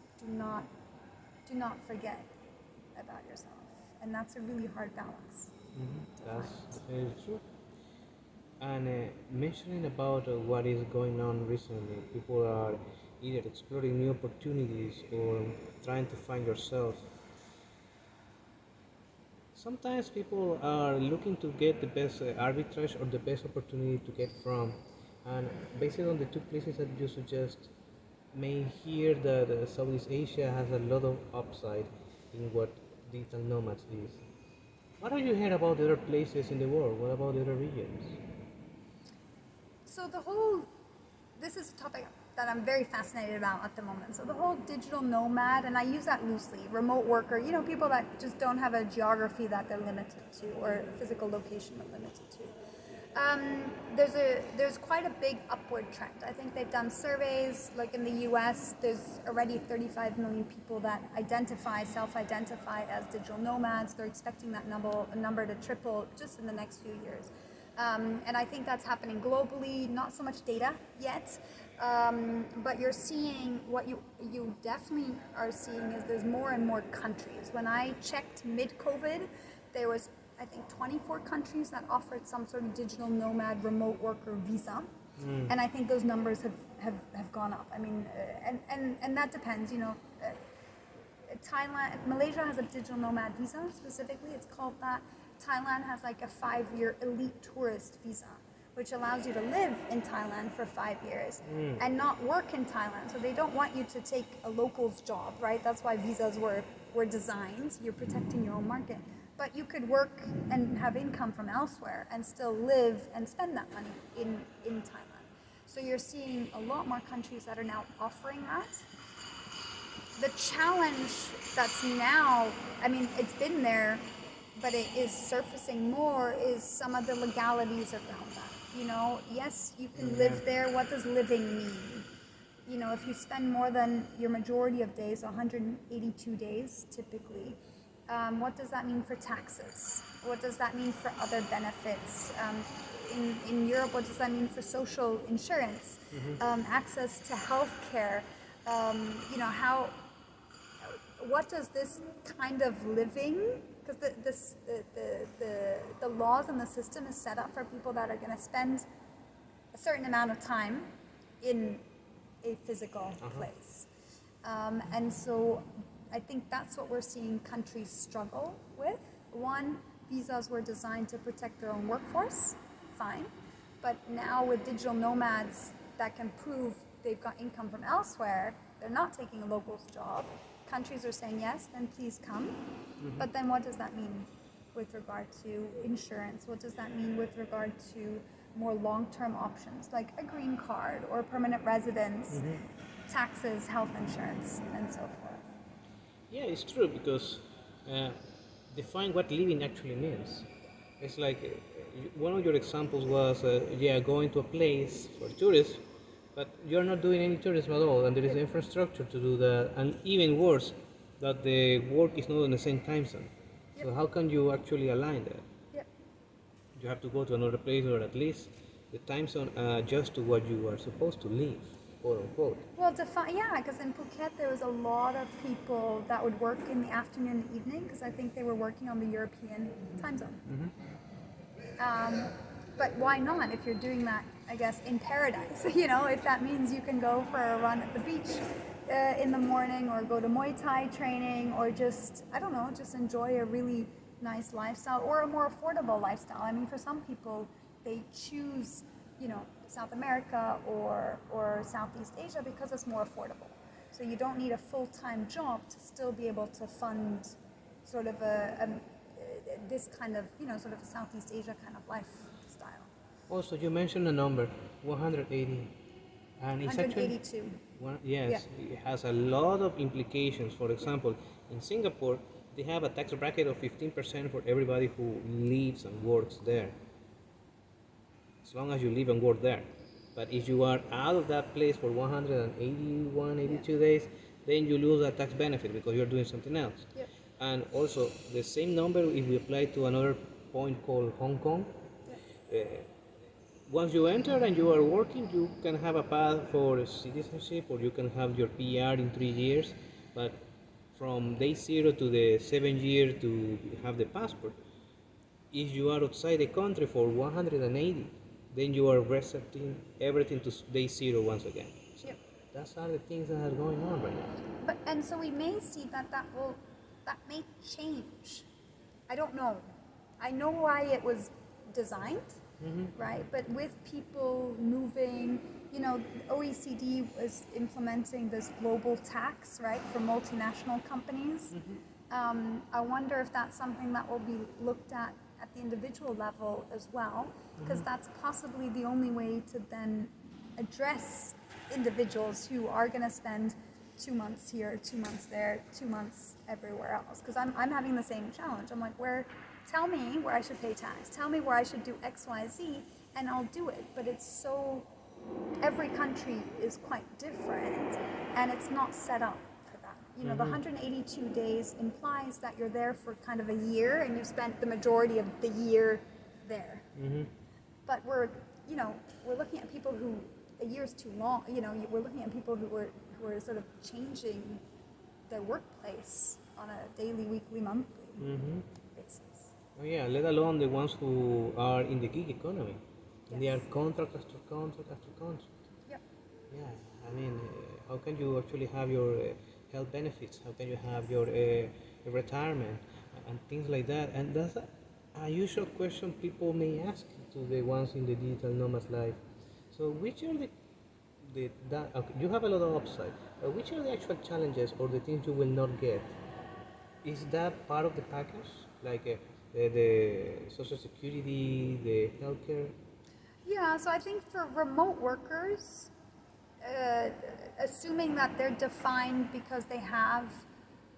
Do not forget about yourself. And that's a really hard balance. That's very true. And mentioning about what is going on recently, people are either exploring new opportunities or trying to find yourself. Sometimes people are looking to get the best arbitrage or the best opportunity to get from. And based on the two places that you suggest, may hear that Southeast Asia has a lot of upside in what digital nomads is. What have you heard about the other places in the world? What about the other regions? So this is a topic that I'm very fascinated about at the moment. So the whole digital nomad, and I use that loosely, remote worker, people that just don't have a geography that they're limited to or a physical location they're limited to. There's quite a big upward trend. I think they've done surveys, like in the US, there's already 35 million people that self-identify as digital nomads. They're expecting that number to triple just in the next few years. And I think that's happening globally, not so much data yet, but you're seeing, what you definitely are seeing is there's more and more countries. When I checked mid-COVID, there was, I think, 24 countries that offered some sort of digital nomad remote worker visa. And I think those numbers have gone up. I mean, and that depends, Thailand, Malaysia has a digital nomad visa specifically, it's called that. Thailand has like a 5-year elite tourist visa, which allows you to live in Thailand for 5 years and not work in Thailand. So they don't want you to take a local's job, right? That's why visas were designed. You're protecting your own market. But you could work and have income from elsewhere and still live and spend that money in Thailand. So you're seeing a lot more countries that are now offering that. The challenge that's now, I mean, it's been there, but it is surfacing more, is some of the legalities around that. Yes, you can live there. What does living mean? If you spend more than your majority of days, 182 days typically, what does that mean for taxes? What does that mean for other benefits? In Europe, what does that mean for social insurance? Access to health care? What does this kind of living, because the laws and the system is set up for people that are going to spend a certain amount of time in a physical place. And so I think that's what we're seeing countries struggle with. One, visas were designed to protect their own workforce, fine. But now with digital nomads that can prove they've got income from elsewhere, they're not taking a local's job. Countries are saying, yes, then please come. But then what does that mean with regard to insurance? What does that mean with regard to more long-term options, like a green card or permanent residence, taxes, health insurance, and so forth? Yeah, it's true, because define what living actually means. It's like one of your examples was, going to a place for tourists, but you're not doing any tourism at all, and there is infrastructure to do that, and even worse, that the work is not in the same time zone. So how can you actually align that? You have to go to another place, or at least the time zone adjusts to what you are supposed to live, quote unquote. Well, because in Phuket there was a lot of people that would work in the afternoon and evening, because I think they were working on the European time zone. But why not, if you're doing that, I guess, in paradise? If that means you can go for a run at the beach in the morning or go to Muay Thai training or just, I don't know, just enjoy a really nice lifestyle or a more affordable lifestyle. I mean, for some people, they choose, South America or Southeast Asia because it's more affordable. So you don't need a full-time job to still be able to fund sort of this kind of, sort of a Southeast Asia kind of lifestyle. Also, you mentioned a number, 180. And it's 182. Yes, it has a lot of implications. For example, in Singapore, they have a tax bracket of 15% for everybody who lives and works there, as long as you live and work there. But if you are out of that place for 181, 82 days, then you lose that tax benefit because you're doing something else. Yep. And also, the same number, if we apply to another point called Hong Kong, once you enter and you are working, you can have a path for citizenship or you can have your PR in 3 years. But from day 0 to the 7th year to have the passport, if you are outside the country for 180, then you are resetting everything to day 0 once again. So Yep. that's all the things that are going on right now. And so we may see that may change. I don't know. I know why it was designed, right? But with people moving, OECD was implementing this global tax, right, for multinational companies. I wonder if that's something that will be looked at the individual level as well, because that's possibly the only way to then address individuals who are going to spend 2 months here, 2 months there, 2 months everywhere else. Because I'm having the same challenge. I'm like, tell me where I should pay tax. Tell me where I should do X, Y, Z, and I'll do it. But it's so, every country is quite different, and it's not set up for that. The 182 days implies that you're there for kind of a year, and you've spent the majority of the year there. But we're looking at people who, a year's too long. We're looking at people who are sort of changing their workplace on a daily, weekly, monthly basis. Oh yeah, let alone the ones who are in the gig economy. And they are contract after contract after contract. Yep. Yeah, I mean, how can you actually have your health benefits? How can you have your retirement and things like that? And that's a usual question people may ask to the ones in the Digital Nomads life. So which are okay, you have a lot of upside. Which are the actual challenges or the things you will not get? Is that part of the package? Like the social security, the healthcare? Yeah, so I think for remote workers, assuming that they're defined because they have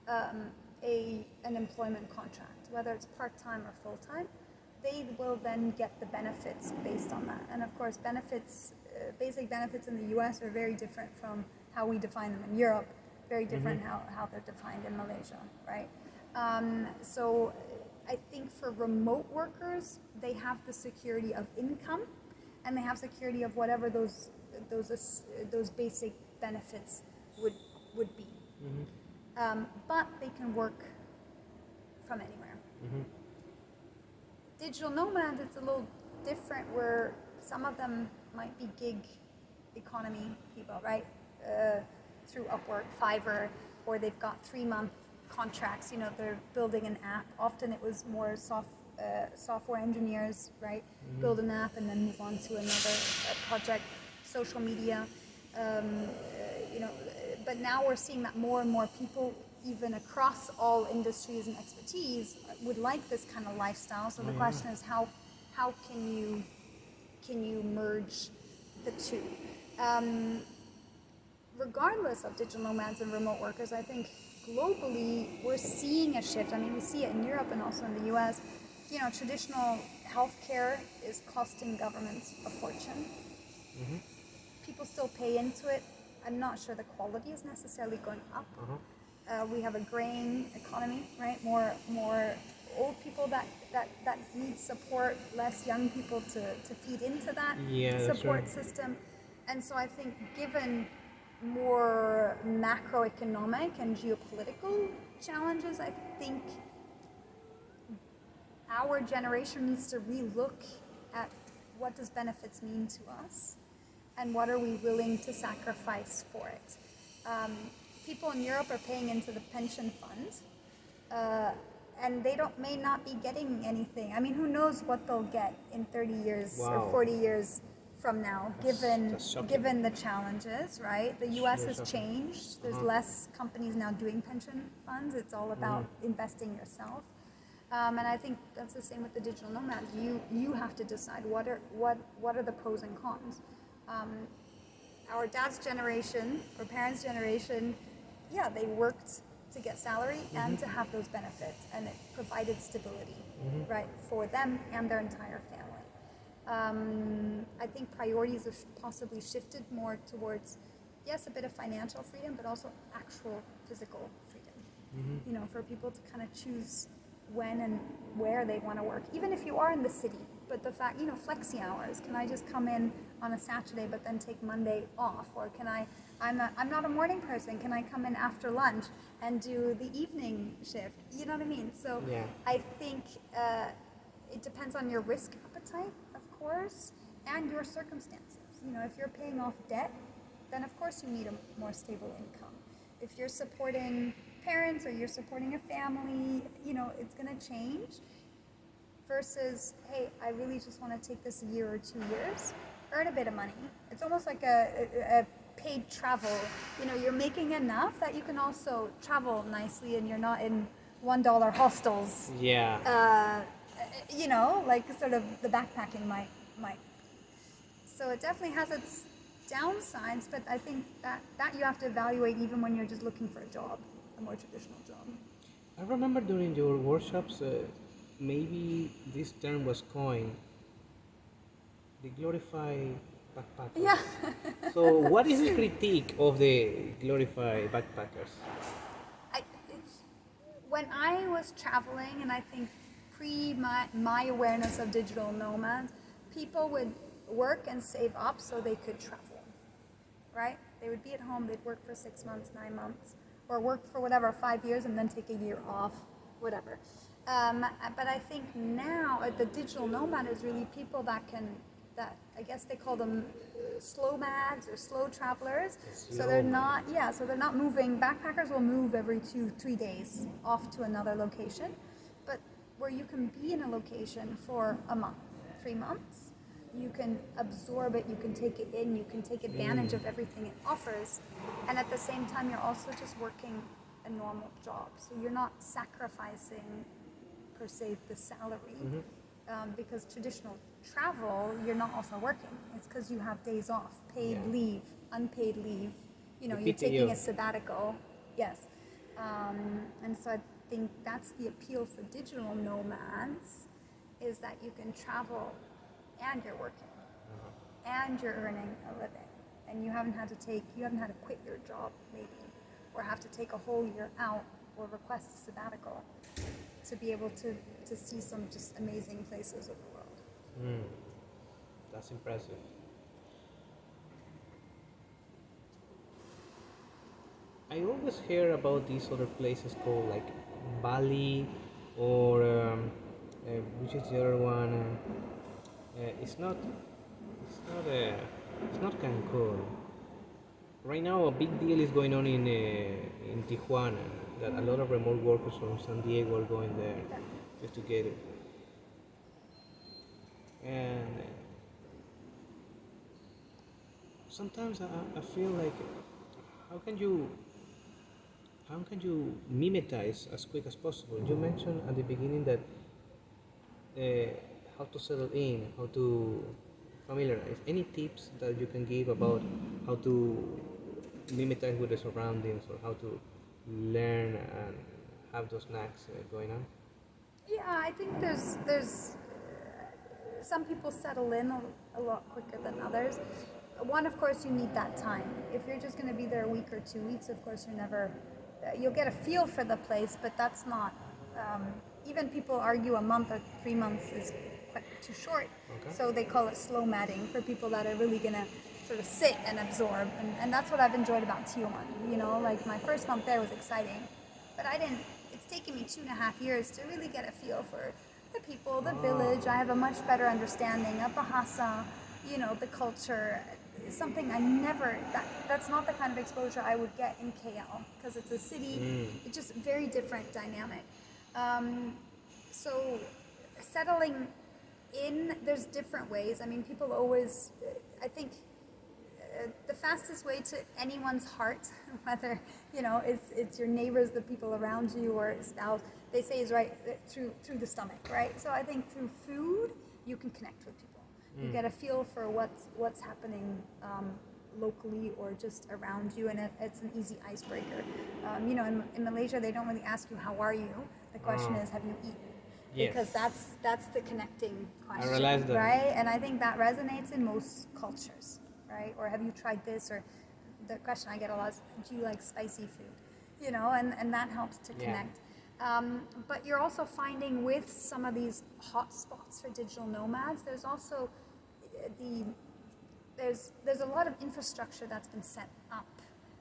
an employment contract, whether it's part-time or full-time, they will then get the benefits based on that. And of course, benefits, basic benefits in the US are very different from how we define them in Europe, very different how they're defined in Malaysia, right? So I think for remote workers, they have the security of income, and they have security of whatever those basic benefits would be. But they can work from anywhere. Digital nomads, it's a little different, where some of them might be gig economy people, right? Through Upwork, Fiverr, or they've got 3-month contracts. They're building an app. Often it was more software engineers, right? Build an app and then move on to another project, social media. But now we're seeing that more and more people, even across all industries and expertise, would like this kind of lifestyle. So the question is, how can you merge the two? Regardless of digital nomads and remote workers, I think globally we're seeing a shift. I mean, we see it in Europe and also in the US. Traditional healthcare is costing governments a fortune. People still pay into it. I'm not sure the quality is necessarily going up. We have a graying economy, right? More old people that need support, less young people to feed into that support system. And so I think given more macroeconomic and geopolitical challenges, I think our generation needs to relook at what does benefits mean to us and what are we willing to sacrifice for it. people in Europe are paying into the pension fund, and they may not be getting anything. I mean, who knows what they'll get in 30 years or Wow. 40 years from now, That's shocking. given the challenges, right? The U.S. Really has shocking. changed. There's less companies now doing pension funds. It's all about investing yourself. And I think that's the same with the digital nomads. You have to decide what are the pros and cons. Our dad's generation or parents' generation, yeah, they worked to get salary and to have those benefits, and it provided stability, right, for them and their entire family. I think priorities have possibly shifted more towards, yes, a bit of financial freedom, but also actual physical freedom. You know, for people to kind of choose when and where they want to work, even if you are in the city. But the fact, you know, flexi hours. Can I just come in on a Saturday but then take Monday off? Or can I'm not a morning person. Can I come in after lunch and do the evening shift? You know what I mean? So Yeah. I think it depends on your risk appetite, of course, and your circumstances. You know, if you're paying off debt, then of course you need a more stable income. If you're supporting parents or you're supporting a family, you know, it's going to change. Versus, hey, I really just want to take this a year or 2 years, earn a bit of money. It's almost like a paid travel. You know, you're making enough that you can also travel nicely and you're not in $1 hostels. Yeah. You know, like sort of the backpacking might. So it definitely has its downsides, but I think that you have to evaluate even when you're just looking for a job, a more traditional job. I remember during your workshops, maybe this term was coined, the glorified backpackers. Yeah. So what is the critique of the glorified backpackers? When I was traveling, and I think my awareness of digital nomads, people would work and save up so they could travel, right? They would be at home, they'd work for 6 months, 9 months, or work for whatever, 5 years, and then take a year off, whatever. But I think now the digital nomad is really people that I guess they call them slow mads or slow travelers. So they're not, so they're not moving. Backpackers will move every 2-3 days off to another location, but where you can be in a location for a month, 3 months, you can absorb it, you can take it in, you can take advantage of everything it offers, and at the same time you're also just working a normal job. So you're not sacrificing per se the salary, because traditional travel, you're not also working. It's because you have days off, paid leave, unpaid leave. You know, The you're taking PTO. a sabbatical. Yes. And so I think that's the appeal for digital nomads, is that you can travel and you're working and you're earning a living, and you haven't had to quit your job maybe, or have to take a whole year out or request a sabbatical to be able to see some just amazing places of the world. That's impressive. I always hear about these other places called like Bali or which is the other one? It's not Cancun. Right now, a big deal is going on in Tijuana. That a lot of remote workers from San Diego are going there just to get it. And sometimes I feel like how can you mimetize as quick as possible? You mentioned at the beginning that how to settle in, how to familiarize. Any tips that you can give about how to mimetize with the surroundings, or how to learn and have those knacks going on? Yeah, I think there's some people settle in a lot quicker than others. One, of course, you need that time. If you're just going to be there a week or 2 weeks, of course, you'll get a feel for the place, but that's not, even people argue a month or 3 months is quite too short. Okay. So they call it slow matting for people that are really going to sort of sit and absorb. And that's what I've enjoyed about Tijuana. You know, like my first month there was exciting, but it's taken me 2.5 years to really get a feel for the people, the village. I have a much better understanding of Bahasa, you know, the culture. something that's not the kind of exposure I would get in KL, because it's a city. It's just very different dynamic. So settling in, there's different ways. I mean, people always, I think the fastest way to anyone's heart, whether, it's your neighbors, the people around you, or spouse, they say is right through the stomach, right? So I think through food, you can connect with people. You get a feel for what's happening locally or just around you, and it's an easy icebreaker. In Malaysia, they don't really ask you, how are you? The question is, have you eaten? Yes. Because that's the connecting question, I realize that. right? And I think that resonates in most cultures, right? Or have you tried this? Or the question I get a lot is, do you like spicy food? And that helps to connect. But you're also finding with some of these hot spots for digital nomads, there's also there's a lot of infrastructure that's been set up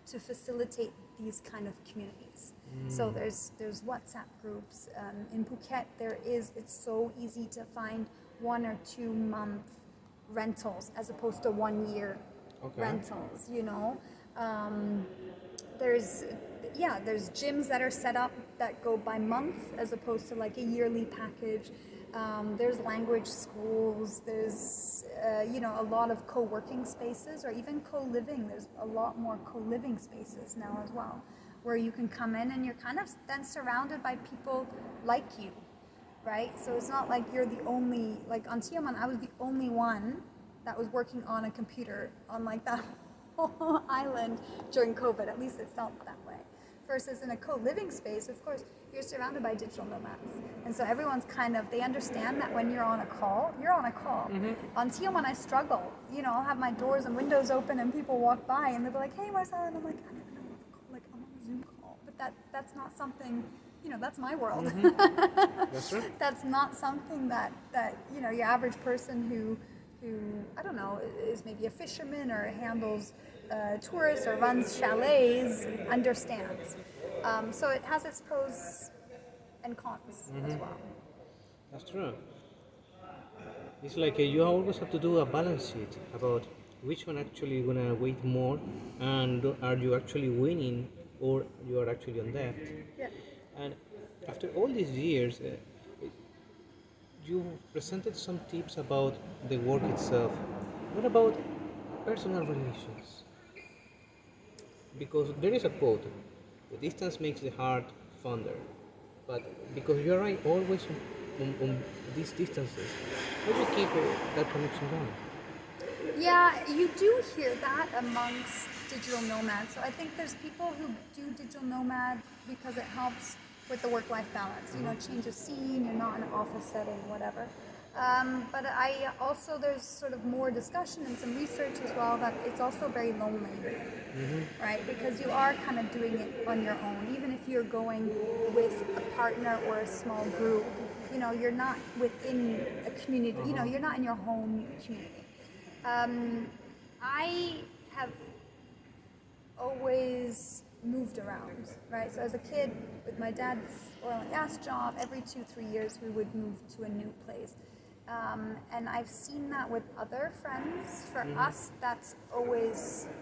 to facilitate these kind of communities. So there's WhatsApp groups. In Phuket, it's so easy to find 1 or 2 month rentals as opposed to 1 year rentals, there's gyms that are set up that go by month as opposed to like a yearly package. There's language schools. There's a lot of co-working spaces, or even co-living. There's a lot more co-living spaces now as well, where you can come in and you're kind of then surrounded by people like you, right? So it's not like you're the only, like on Tioman, I was the only one that was working on a computer on like that whole island during COVID. At least it felt that way. Versus in a co-living space, of course, you're surrounded by digital nomads. And so everyone's they understand that when you're on a call, you're on a call. On Tioman, I struggle. I'll have my doors and windows open and people walk by and they'll be like, hey, Marcella, and I'm like, I don't even know what to call, like I'm on a Zoom call. But that's not something, that's my world. That's right. That's not something that your average person who I don't know, is maybe a fisherman or handles tourists or runs chalets understands. So it has its pros and cons as well. That's true. It's like you always have to do a balance sheet about which one actually gonna weight more, and are you actually winning or you are actually on debt. Yeah. And after all these years, you presented some tips about the work itself. What about personal relations? Because there is a quote, the distance makes the heart fonder. But because you are always on these distances, how do you keep that connection going? Yeah, you do hear that amongst digital nomads. So I think there's people who do digital nomad because it helps with the work-life balance. Change of scene, you're not in an office setting, whatever. But there's sort of more discussion and some research as well that it's also very lonely, right? Because you are kind of doing it on your own. Even if you're going with a partner or a small group, you're not within a community, you're not in your home community. I have always moved around, right? So as a kid, with my dad's oil and gas job, every 2-3 years we would move to a new place. And I've seen that with other friends. For us,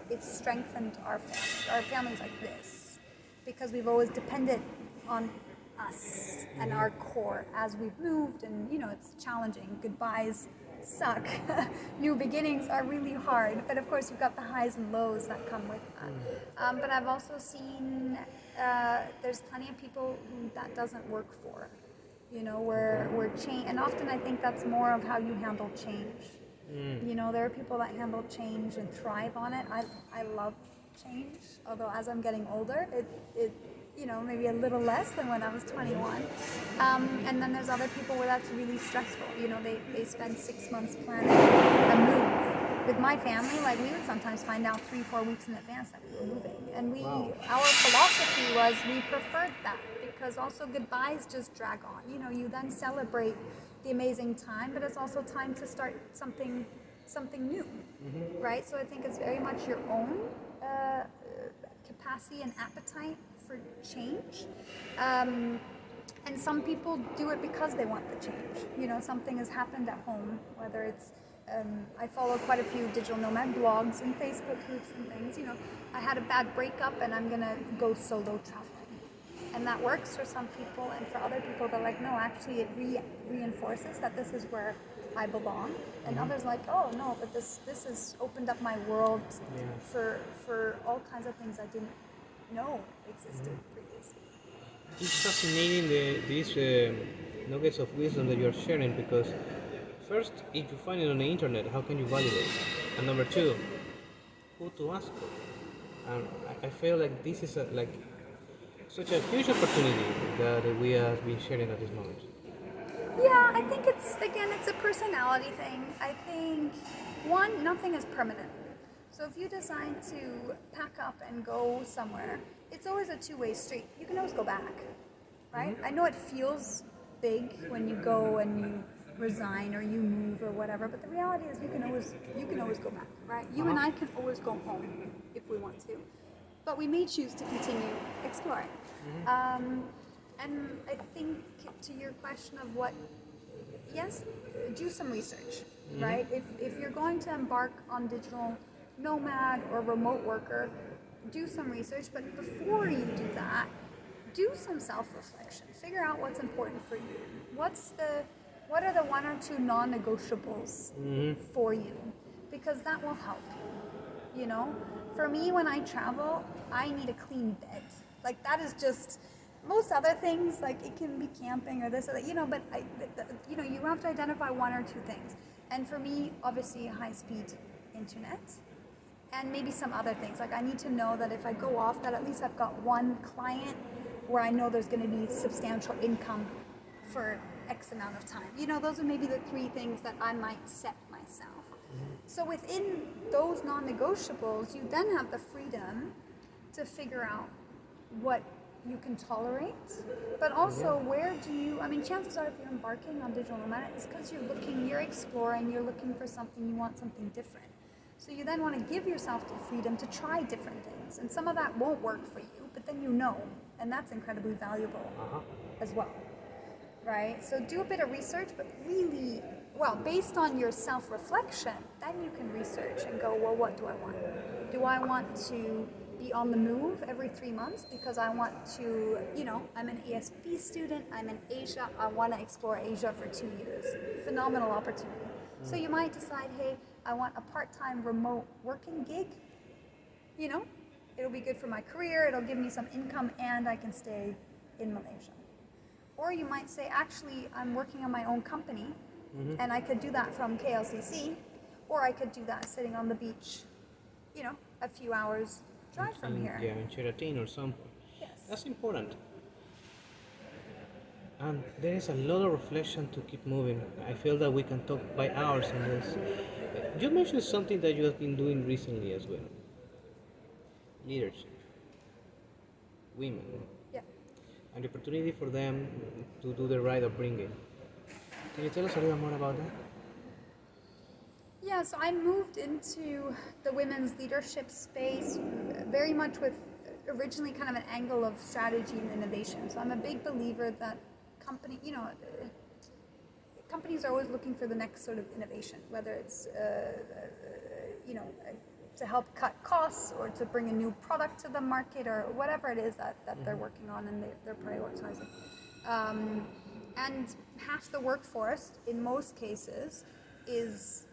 it's strengthened our family. Our family's like this because we've always depended on us and our core as we've moved, and it's challenging. Goodbyes suck. New beginnings are really hard, but of course you've got the highs and lows that come with that. But I've also seen there's plenty of people who that doesn't work for. Where change, and often I think that's more of how you handle change. There are people that handle change and thrive on it. I love change, although as I'm getting older, it maybe a little less than when I was 21. And then there's other people where that's really stressful. They spend 6 months planning a move. With my family, we would sometimes find out 3-4 weeks in advance that we were moving. And our philosophy was we preferred that because also goodbyes just drag on. You then celebrate the amazing time, but it's also time to start something new, right? So I think it's very much your own capacity and appetite for change. And some people do it because they want the change. Something has happened at home, whether it's I follow quite a few digital nomad blogs and Facebook groups and things. You know, I had a bad breakup and I'm gonna go solo traveling, and that works for some people, and for other people they're like, no, actually it reinforces that this is where I belong, and others like, oh no, but this has opened up my world for all kinds of things I didn't know existed previously. It's fascinating these nuggets of wisdom that you're sharing, because first, if you find it on the internet, how can you validate? And number two, who to ask for? And I feel like this is such a huge opportunity that we have been sharing at this moment. Yeah, I think it's a personality thing. I think one, nothing is permanent. So if you decide to pack up and go somewhere, it's always a two-way street. You can always go back, right? I know it feels big when you go and you resign or you move or whatever, but the reality is you can always go back, right? You and I can always go home if we want to, but we may choose to continue exploring. And I think to your question of what, yes, do some research, right? If you're going to embark on digital nomad or remote worker, do some research, but before you do that, do some self-reflection. Figure out what's important for you. What are the one or two non-negotiables for you? Because that will help you, you know? For me, when I travel, I need a clean bed. Like, that is just, most other things, like it can be camping or this or that, you know, but you have to identify one or two things. And for me, obviously, high-speed internet, and maybe some other things. Like, I need to know that if I go off, that at least I've got one client where I know there's going to be substantial income for X amount of time. You know, those are maybe the three things that I might set myself. So within those non-negotiables, you then have the freedom to figure out what you can tolerate, but also where do you, I mean, chances are if you're embarking on digital nomad, it's because you're exploring, you're looking for something, you want something different. So you then want to give yourself the freedom to try different things, and some of that won't work for you, but then you know, and that's incredibly valuable as well, right? So do a bit of research, but really, well, based on your self-reflection, then you can research and go, well, what do I want? Do I want to be on the move every 3 months because I want to, you know, I'm an ESP student, I'm in Asia, I want to explore Asia for 2 years. Phenomenal opportunity. So you might decide, hey, I want a part-time remote working gig, you know, it'll be good for my career, it'll give me some income, and I can stay in Malaysia. Or you might say, actually, I'm working on my own company, and I could do that from KLCC, or I could do that sitting on the beach, you know, a few hours drive from here. Yeah, in Sheraton or something. Yes. That's important. And there is a lot of reflection to keep moving. I feel that we can talk by hours on this. You mentioned something that you have been doing recently as well. Leadership. Women. Yeah. And the opportunity for them to do the right upbringing. Can you tell us a little more about that? Yeah, so I moved into the women's leadership space very much with originally kind of an angle of strategy and innovation. So I'm a big believer that companies are always looking for the next sort of innovation, whether it's, to help cut costs or to bring a new product to the market or whatever it is that they're working on and they're prioritizing. And half the workforce, in most cases, is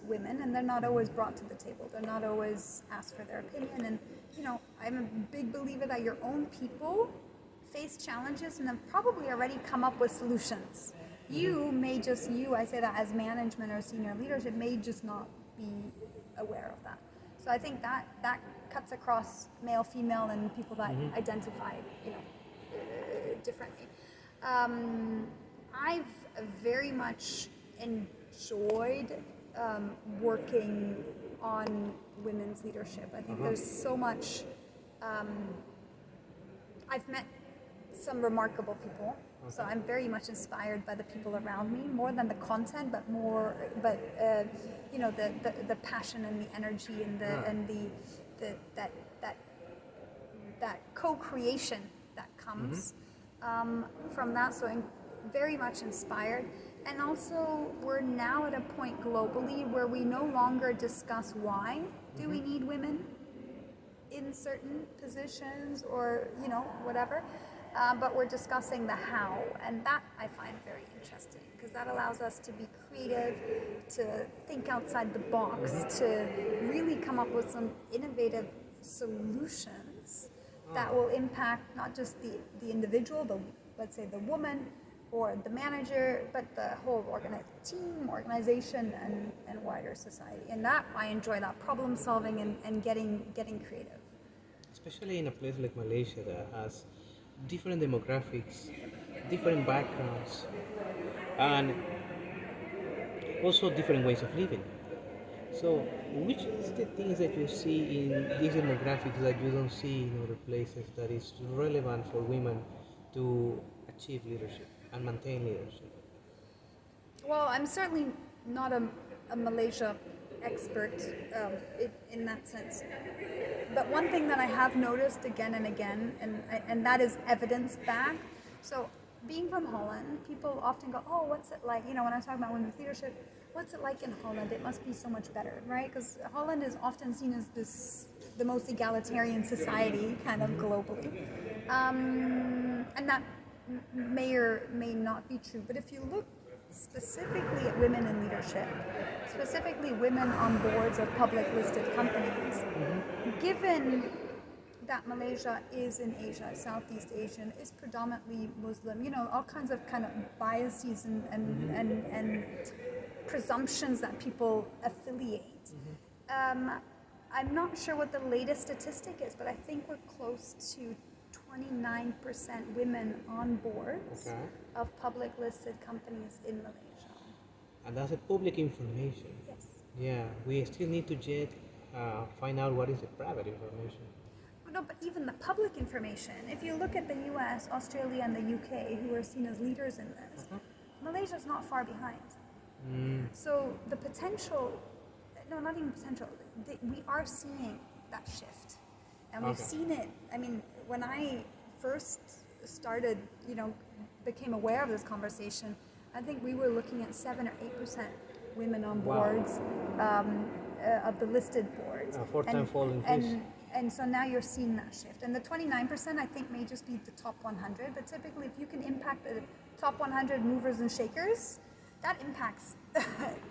women, and they're not always brought to the table. They're not always asked for their opinion. And, you know, I'm a big believer that your own people face challenges and have probably already come up with solutions. You may just, I say that as management or senior leadership, may just not be aware of that. So I think that cuts across male, female, and people that identify, differently. I've very much enjoyed working on women's leadership. I think there's so much. I've met some remarkable people, so I'm very much inspired by the people around me, more than the content, but the passion and the energy and that co-creation that comes from that. So I'm very much inspired. And also, we're now at a point globally where we no longer discuss why do we need women in certain positions or, whatever, but we're discussing the how. And that I find very interesting because that allows us to be creative, to think outside the box, to really come up with some innovative solutions that will impact not just the individual, let's say the woman, or the manager, but the whole team, organization, and wider society. And that I enjoy, that problem solving and getting creative. Especially in a place like Malaysia that has different demographics, different backgrounds, and also different ways of living. So, which is the things that you see in these demographics that you don't see in other places that is relevant for women to achieve leadership and maintain leadership? Well, I'm certainly not a Malaysia expert in that sense. But one thing that I have noticed again and again, and that is evidence-backed. So being from Holland, people often go, oh, what's it like? When I talk about women's leadership, what's it like in Holland? It must be so much better, right? Because Holland is often seen as the most egalitarian society kind of globally. And that may or may not be true. But if you look specifically at women in leadership, specifically women on boards of public listed companies, given that Malaysia is in Asia, Southeast Asian, is predominantly Muslim, all kinds of kind of biases and presumptions that people affiliate. I'm not sure what the latest statistic is, but I think we're close to 29% women on boards of public listed companies in Malaysia. And that's a public information. Yes. Yeah, we still need to yet find out what is the private information. No, but even the public information, if you look at the US, Australia, and the UK, who are seen as leaders in this, Malaysia's not far behind. So the potential, no, not even potential, we are seeing that shift. And we've seen it, when I first started, became aware of this conversation, I think we were looking at 7 or 8% women on boards of the listed boards. A four-time fall increase. And so now you're seeing that shift. And the 29% I think may just be the top 100, but typically if you can impact the top 100 movers and shakers, that impacts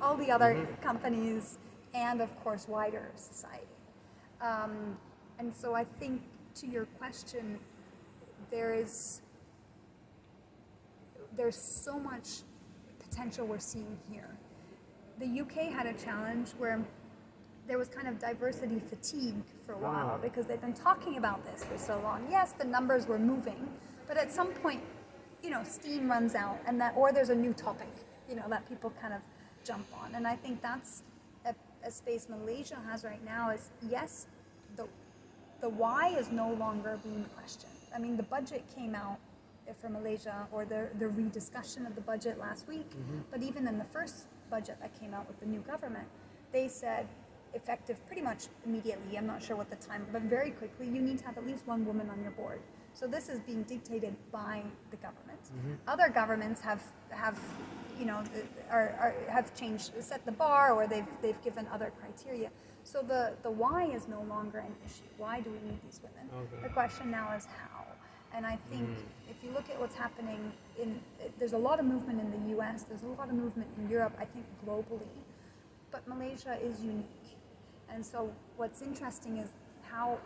all the other companies and of course wider society. And so I think to your question, there's so much potential we're seeing here. The UK had a challenge where there was kind of diversity fatigue for a while because they've been talking about this for so long. Yes, the numbers were moving, but at some point, steam runs out or there's a new topic, that people kind of jump on. And I think that's a space Malaysia has right now is, yes, the why is no longer being questioned. The budget came out for Malaysia, or the rediscussion of the budget last week, but even in the first budget that came out with the new government, they said, effective pretty much immediately, I'm not sure what the time, but very quickly, you need to have at least one woman on your board. So this is being dictated by the government. Other governments have changed, set the bar, or they've given other criteria. So the why is no longer an issue. Why do we need these women? The question now is how. And I think if you look at what's happening there's a lot of movement in the US, there's a lot of movement in Europe, I think globally, but Malaysia is unique. And so what's interesting is how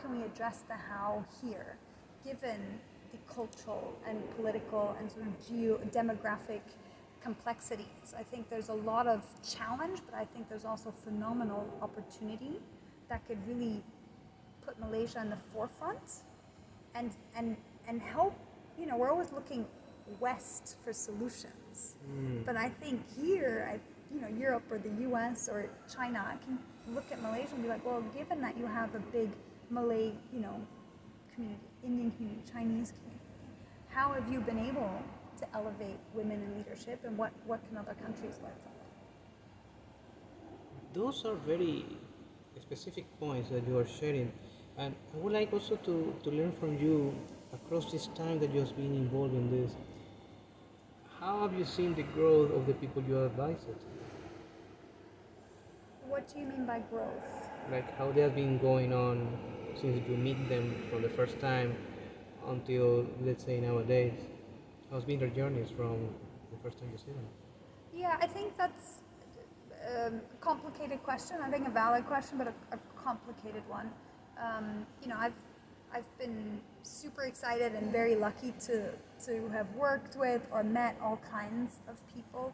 can we address the how here, given the cultural and political and sort of demographic complexities. I think there's a lot of challenge, but I think there's also phenomenal opportunity that could really put Malaysia in the forefront and help. We're always looking west for solutions, but I think here, Europe or the US or China, I can look at Malaysia and be like, well, given that you have a big Malay, community, Indian community, Chinese community, how have you been able to elevate women in leadership, and what can other countries learn from that? Those are very specific points that you are sharing, and I would like also to learn from you across this time that you have been involved in this. How have you seen the growth of the people you advised? What do you mean by growth? Like how they have been going on since you meet them from the first time until, let's say, nowadays? How's been their journeys from the first time you see them? Yeah, I think that's a complicated question. I think a valid question, but a complicated one. I've been super excited and very lucky to have worked with or met all kinds of people.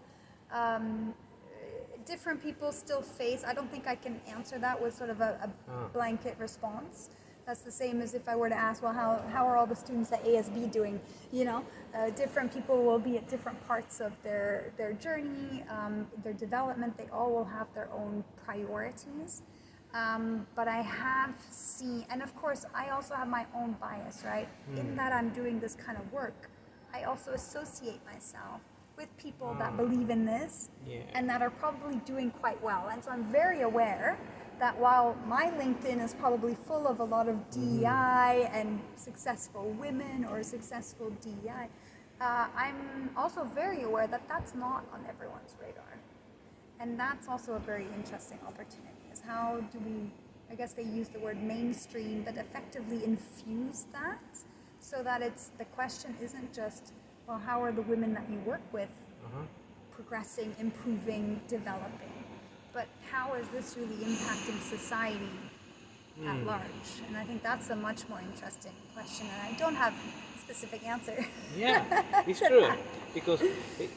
Different people still face. I don't think I can answer that with sort of a blanket response. That's the same as if I were to ask, well, how are all the students at ASB doing? Different people will be at different parts of their journey, their development. They all will have their own priorities. But I have seen, and of course, I also have my own bias, right? In that I'm doing this kind of work, I also associate myself with people that believe in this and that are probably doing quite well. And so I'm very aware that while my LinkedIn is probably full of a lot of DEI and successful women or successful DEI, I'm also very aware that that's not on everyone's radar. And that's also a very interesting opportunity, is how do we, I guess they use the word mainstream, but effectively infuse that so that the question isn't just, well, how are the women that you work with progressing, improving, developing? But how is this really impacting society at large? And I think that's a much more interesting question, and I don't have a specific answer. Yeah, it's true. Because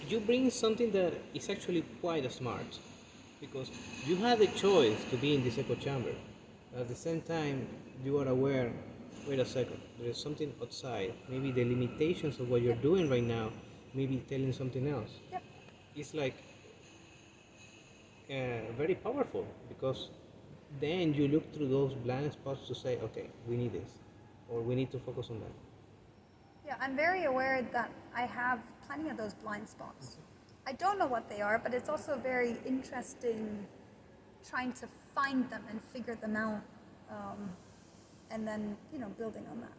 you bring something that is actually quite smart. Because you have the choice to be in this echo chamber. At the same time, you are aware, wait a second, there is something outside. Maybe the limitations of what you're doing right now may be telling something else. Yep. It's like very powerful, because then you look through those blind spots to say, okay, we need this, or we need to focus on that. Yeah, I'm very aware that I have plenty of those blind spots. I don't know what they are, but it's also very interesting trying to find them and figure them out, and then, building on that.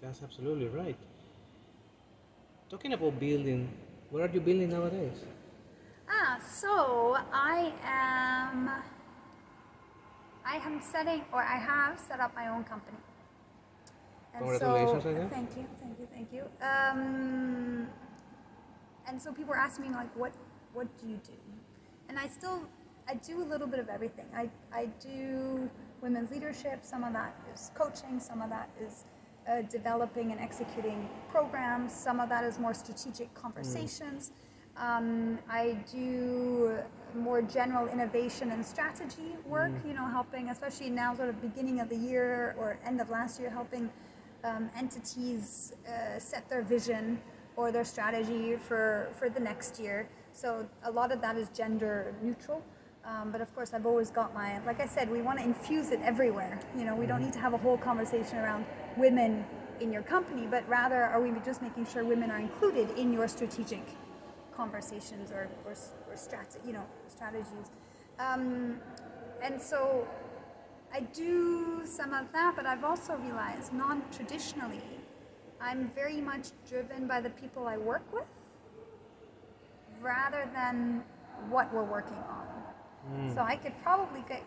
That's absolutely right. Talking about building, what are you building nowadays? So I have set up my own company. And Congratulations, so, I guess. Thank you. And so people are asking me, like, what do you do? And I do a little bit of everything. I do women's leadership. Some of that is coaching. Some of that is developing and executing programs. Some of that is more strategic conversations. I do more general innovation and strategy work, helping, especially now sort of beginning of the year or end of last year, helping entities set their vision or their strategy for the next year. So a lot of that is gender neutral. But of course, I've always got like I said, we want to infuse it everywhere. We don't need to have a whole conversation around women in your company, but rather are we just making sure women are included in your strategic conversations or strategies. And so I do some of that, but I've also realized non-traditionally, I'm very much driven by the people I work with rather than what we're working on. So I could probably get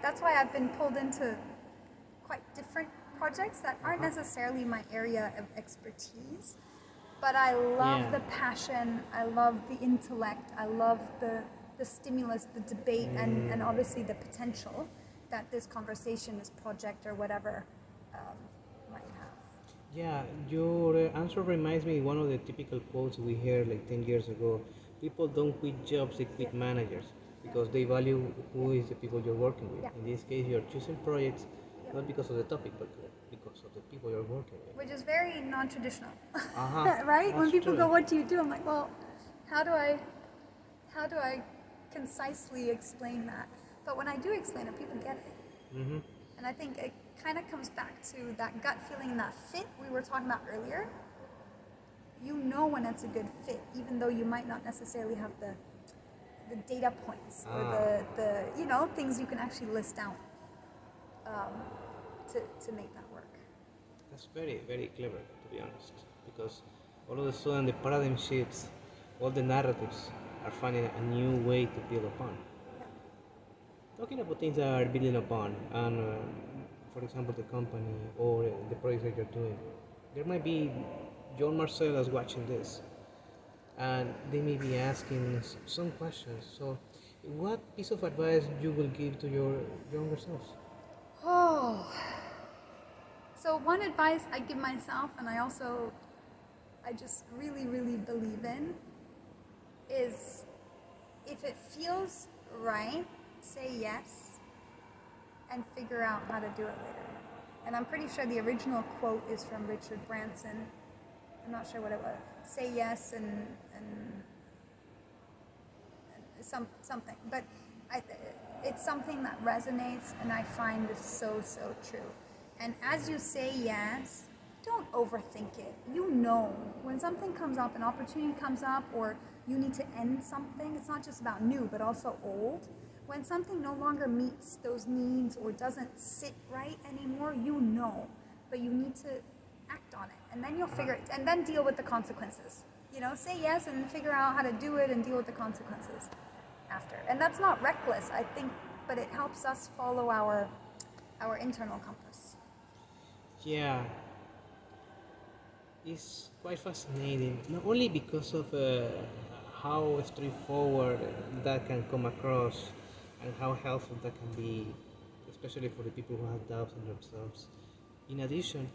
that's why I've been pulled into quite different projects that aren't necessarily my area of expertise, but I love the passion, I love the intellect, I love the stimulus, the debate, and obviously the potential that this conversation, this project, or whatever might have. Yeah, your answer reminds me one of the typical quotes we heard like 10 years ago. People don't quit jobs, they quit managers, because they value who is the people you're working with. In this case, you're choosing projects not because of the topic, but because of the people you're working with. Which is very non-traditional, Right? Right? When people go, "What do you do?" I'm like, "Well, how do I concisely explain that?" But when I do explain it, people get it. And I think it kind of comes back to that gut feeling and that fit we were talking about earlier. You know when it's a good fit, even though you might not necessarily have the data points or the things you can actually list out to make that work. That's very, very clever, to be honest, because all of a sudden the paradigm shifts, all the narratives are finding a new way to build upon. Talking about things that are building upon, and for example, the company or the project that you're doing, there might be John Marcellas watching this, and they may be asking some questions. So, what piece of advice you will give to your younger selves? Oh. So one advice I give myself, and I just really, really believe in, is if it feels right, say yes and figure out how to do it later. And I'm pretty sure the original quote is from Richard Branson. I'm not sure what it was. Say yes and something. But it's something that resonates and I find is so, so true. And as you say yes, don't overthink it. You know, when something comes up, an opportunity comes up, or you need to end something, it's not just about new, but also old. When something no longer meets those needs or doesn't sit right anymore, you know, but you need to act on it. And then you'll figure it, and then deal with the consequences. You know, say yes and figure out how to do it and deal with the consequences after. And that's not reckless, I think, but it helps us follow our internal compass. Yeah, it's quite fascinating, not only because of how straightforward that can come across and how helpful that can be, especially for the people who have doubts in themselves. In addition,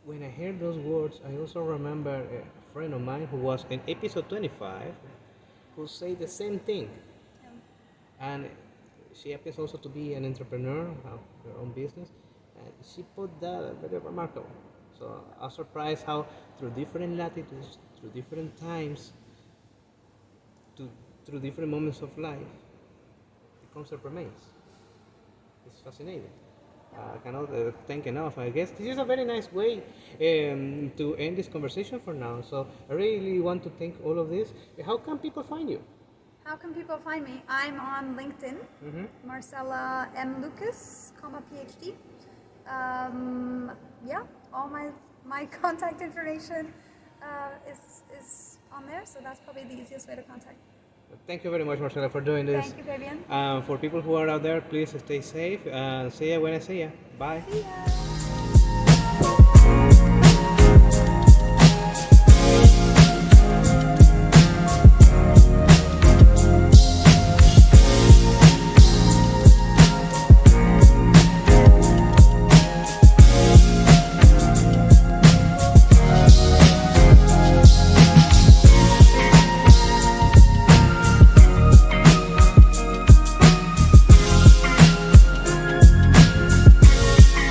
when I heard those words, I also remember a friend of mine who was in episode 25 who said the same thing. And she happens also to be an entrepreneur, have her own business, and she put that very remarkable. So I was surprised how through different latitudes, through different times, through different moments of life, the concept remains. It's fascinating. I cannot thank enough. I guess this is a very nice way to end this conversation for now. So I really want to thank all of this. How can people find you? How can people find me? I'm on LinkedIn, Marcella M. Lucas, Ph.D. Yeah, all my contact information is on there, so that's probably the easiest way to contact me. Thank you very much, Marcella, for doing this. Thank you, Fabian. For people who are out there, please stay safe. See ya when I see ya. Bye. See ya.